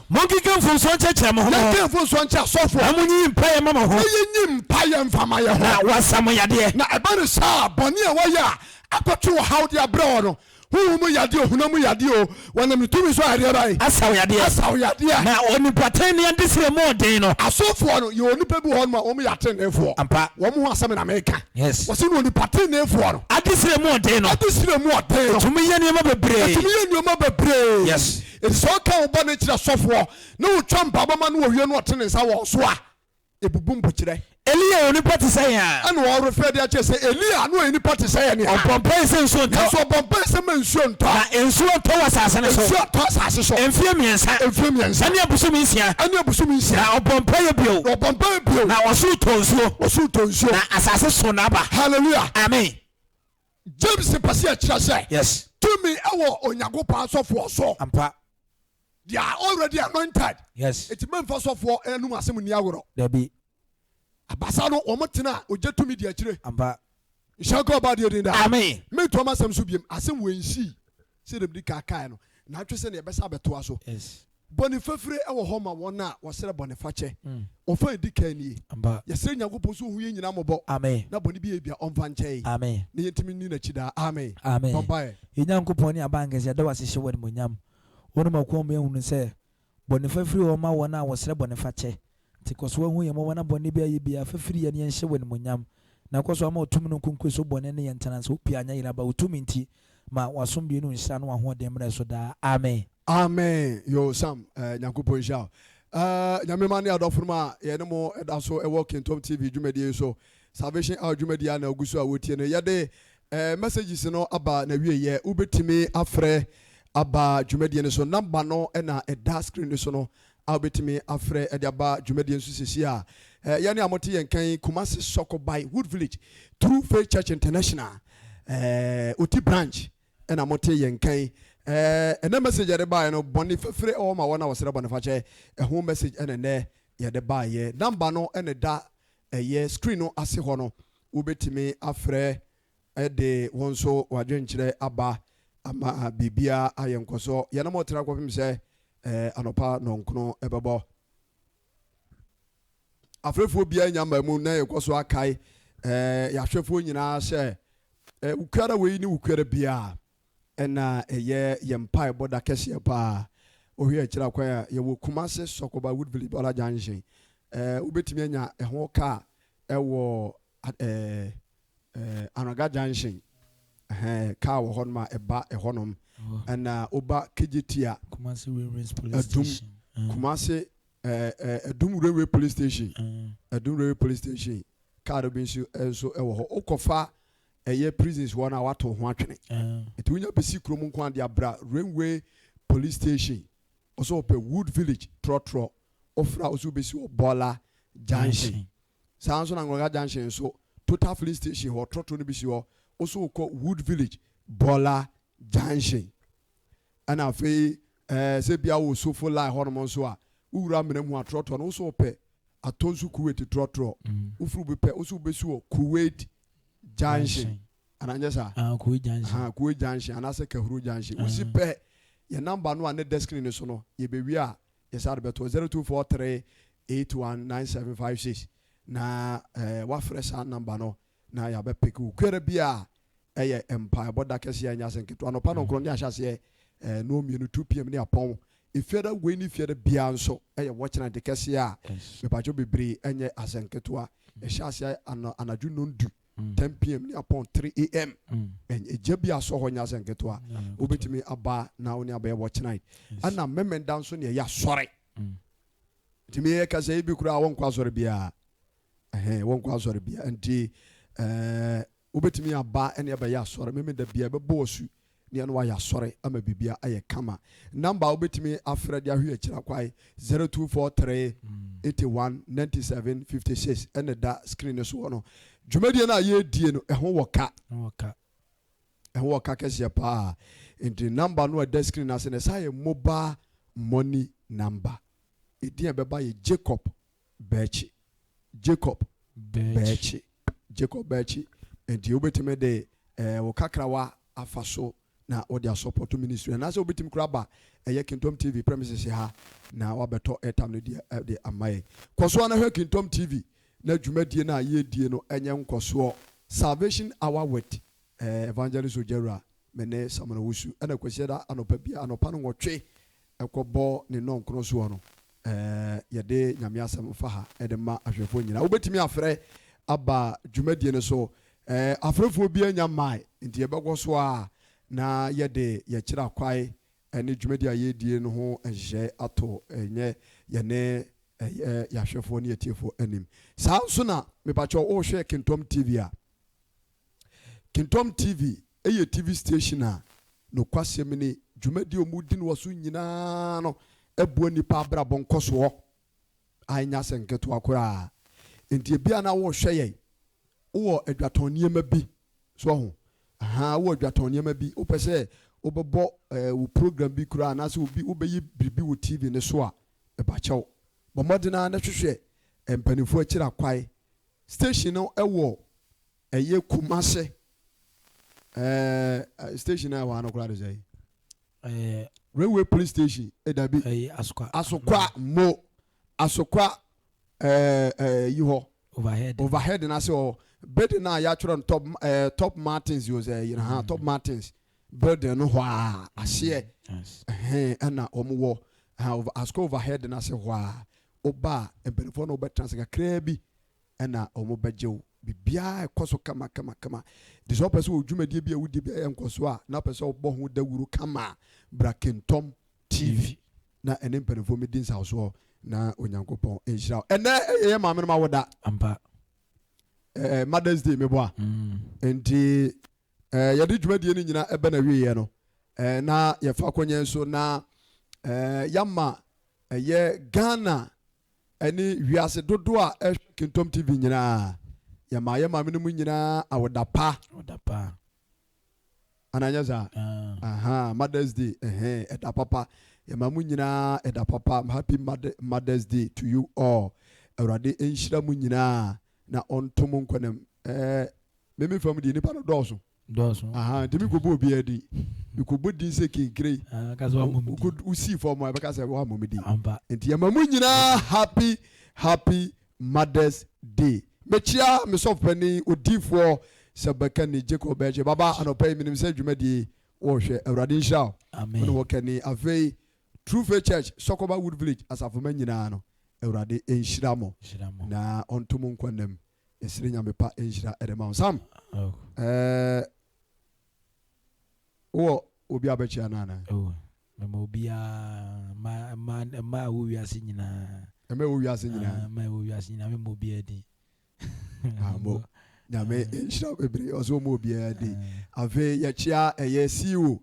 monkeka mfonsoɔ nkyɛkyerɛ mo ho yɛnka mfonsoɔ nkyɛ asɔfoɔ na monyi mpaeɛ ma mo ho na yɛnyi mpaeɛ mfama yɛ ho na wɔasa mo yadeɛ na ɛba ne saa bɔne a wɔyɛ a akɔto wɔ haw de abrɛ wɔ no huhu mu yadeɛ ohuna mu yadeɛ o wɔnam ne tumi so adeɛ bae asaw yadeɛ na onipaten ne ade sire mu ɔden no asɔfoɔ no yɛ onipa bi wɔ hɔ no ma wɔn yɛ atenefoɔ ampa wɔn ho asɛm na meka yes wɔsi no onipatenefoɔ no ade sire mu ɔden no ade sire mu ɔden no tumi yɛ nneɛma bebree yes ɛsɛ ɔka wo bɔ ne kyerɛ asɔfoɔ na wotwa mpabɔma no wɔwie no ɔte ne nsa wɔ so a ɛbubu mpokyerɛ Elia onipa te sɛ ya ɛna wɔrefɛ de akyɛ sɛ Elia no onipa te sɛ yɛ ne ɔbɔmpɛ sɛ nsuo ntɔ nso ɔbɔmpɛ sɛ ma nsuo ntɔ na nsuo ntɔ wɔ asase no so nsuo ntɔ asase so mfie mmiɛnsa ɛne abosom nsia na ɔbɔmpɛ yɛ bio na ɔsoro tɔ nsuo na asase so n'aba hallelujah amen James pasi akyerɛ sɛ yes tumi ɛwɔ onyankopɔn asɔfoɔ so ampa they are already anointed yes eti mɛmfa sɔfoɔ ɛnum asɛm ni agorɔ dabi abasa no wɔn tena ogye tumi di akyire ampa nhyɛnka ɔba deɛ din da amen metu ɔma asɛm so biem asɛm wɔ nsi sɛ dɛm di kaakae no na atwe sɛ ne yɛbɛsa abɛtoa so yes bɔne fafire ɛwɔ hɔ ma wɔn a wɔsrɛ bɔne fakyɛ ɔfa edi kan nie ampa yɛsrɛ nyankopɔn so hu yɛ nyinaa mmɔbɔ amen na bɔne bi yɛ bia ɔmfa nkyɛn amen na yɛntumi ni n'akyi daa amen amen yɛnyankopɔn ne abankɛsɛ yɛda wahyehyɛ wɔ animonyam wɔnom akɔn mu yɛhunu sɛ bɔne fafiri wɔ ma wɔn a wɔsrɛ bɔne fakyɛ nti kɔ so wahu yɛ ma wɔn a bɔne bi ayɛ bia fafiri yɛ ne yɛnhyɛ wɔ animonyam na kɔ so ama ɔtumi no nkonkue so bɔne ne yɛntena sɛ wopia anya yera ba wotumi nti ma wasom bie no nhyira no wahoɔden mmerɛ so daa amen amen yo sam nyankopɔn hyia nyame ma ne adɔfo no a yɛne mo ɛda so ɛwɔ Kintom TV dwumadie so salvation hour dwumadie a na ogu so a wɔtie no yɛde messages no aba na wieyɛ wobɛtumi afrɛ aba dwumadie no so number no ɛna ɛda screen no so no a wobɛtumi afrɛ ɛde aba dwumadie nso sisi a yɛne a mote yɛn kan Kumasi Soko by Wood Village True Faith Church International Oti branch ɛna mote yɛn kan ɛnɛ message yɛde baeɛ no bɔne fafire ɛwɔ ma wɔn a wɔsrɛ bɔne fakyɛ ɛho message ɛna nɛ yɛde baeɛ number no ɛna da ɛyɛ screen no ase hɔ no wobɛtumi afrɛ ɛde wɔn nso wadwenkyerɛ aba ama bibia ayɛ nkɔsɔ yɛn mo tra kɔpem sɛ anopa nɔnkono ɛbɛbɔ afrefoɔ bia nyamba mu na yɛkɔ so akae yɛahwɛfoɔ nyinaa sɛ ukara wei ne ukara bia ɛna ɛyɛ yɛmpa ɛbɔda kɛseɛ paa ohwe akyira kwan a yɛwɔ Kumasi Soko by Wood Village bɔla junction wobɛtumi anya ɛho ka ɛwɔ Anaga junction kaa wɔ hɔ nom a ɛba ɛhɔ nom ɛna oba KGT a Kumasi Railway Police Station Kumasi Adum Railway Police Station Adum Railway Police Station kaa do bi nso ɛwɔ hɔ okɔfa ɛyɛ prisons wɔn a wato ho atwene ɛti wonya bɛsi kurom nko ade abra Railway Police Station ɔsɛ ɔpɛ Wood Village trɔtrɔ ɔfra ɔsɛ bɛsi wɔ Bɔla junction saa nso na Ngoroga junction nso Total Police Station hɔ trɔtrɔ no bi si hɔ ɔsɛ ɔkɔ Wood Village Bɔla junction ɛna afei sɛ bia wɔ sofo line hɔ nom nso a wowura mmerɛ mu a trɔtrɔ no ɔsɛ ɔpɛ atɔ nso Kuwait trɔtrɔ wofuru bɛpɛ ɔsɛ bɛsi wɔ Kuwait junction ananya sa Kuwait junction anase Kahuru junction usi pe ye number no ane desk ni so no ye bewi a ye sa beto 0243819756 na wa fresh number no na ya be pick kwere bia eye empire boda kese anya senketo anopa no kro ne ahyase no mienu 2 pm ne apon ifeda we ni fieda bia nso eye watch na de kese a me pacho bebre enye asenketo a ehyase anaju nondu 10 p.m. ni upon 3 a.m. and ejebi aso ho nya senketo a obetimi aba na oni aba watch night ana memmen dan so ne ya sore timi e ka say bi kura won kwa sore bia won kwa sore bia nti obetimi aba ene aba ya sore memmen da bia be bossu ne no ya sore ama bibia aye kama number obetimi afrede ahwe akira kwai 0243 81 97 56 ene da screen so no dwumadie na ye die no ɛho wɔka kɛseɛ paa nti number no a da screen ase ne sa yɛ mobile money number. Edi beba ye Jacob Bechi. Jacob Bechi. Jacob Bechi. Enti obetime de wakakrawa afaso na odi support ministry. Na se obetim kraba Kingdom TV premises ha na wabeto airtime de amaye. Koso na hwe Kingdom TV na dwumadie na ye die no enye nkoso Salvation Hour with Evangelist Ojera mene samana wusu ana kwesiada anopa bia anopa no nwotwe ekobo ne non krono so no yede nyame asem fa ha edema ahwefo nyina obetimi afre aba dwumadie ne so afrefo bia nya mai nti yebego so a na yede ye kira kwai ene dwumadie ayedie no ho ehye ato enye yene yahwefo ne yetiefo anim saa nso na mepacho o hwe Kingdom TV a Kingdom TV eye TV station a no kwasem ni dwumadi omudi no waso nyina no ebuo nipa abra bonkoso anya senketo akora enti bia na wo hwe ye wo adwaton niema bi so ho wo adwaton niema bi wo pese obebo wo program bi kura na se obi obeyi bibi wo TV ne so a ebachew bomodena na hwehwe empanifo akira kwai station no ewo eye Kumase station na wa no kura de say railway police station edabi asokwa yiho overhead na say o building na ya choro top Martins yo say top Martins building no ho a ahye na omo asko overhead na say ho a oba embenfo no betrans ka krabi na omo bejew bibia ekoso kama the so person odwumadie bia wudi bia enkoso a na person obo ho dawuru kama Kingdom TV na ene mpanefo medin sa so na onyankopon enhira ene ye maame no mawoda ampa Mother's Day meboa enti yade dwumadie ni nyina ebe na wiye no na ye fa konye so na yama ye Ghana eni wiase dodo a Kingdom TV nyina ya maye maame no nyina awoda ananya za Mother's Day eda papa ya mamu nyina eda papa. Happy Mother's Day to you all. Awurade enhira mu nyina na ontom nkwanem meme fam di nipa no doso ntimi ko bo obi adi ikobo din se kinkire kazo amomidi could usi for my because wa amomidi enti ya mamu nyina happy Mother's Day. Mechia me sof pani odifo sabakani Jacob Beche baba anopai minim se dwumadi wo hwe awurade nhira amen wo kani afei True Faith Church Sokoba Wood Village asafoma nyina no awurade enhira mo na ontom nkwanem esire nyamepa enhira edema sam wo obi abechi anana mema obi ma wo wiase nyina wo wiase nyina mema obi adi amo nyame enhira bebre ozo mo obi adi ave yachia eye siwo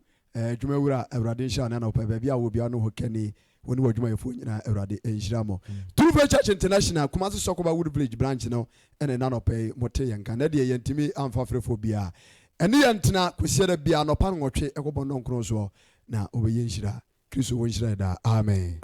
dwumawura awurade nhira na opa bia a wo bia no hokani woni wadwumayefo nyina awurade enhira mo. True Faith Church International Kumasi Sokoba Wood Village branch no ene na no pay mote yanka na de yentimi amfa frefo bia ene yentena kwesiera bia no pa nwotwe ekobo no nkron so na obeyenhira Kristo wo nhira da amen.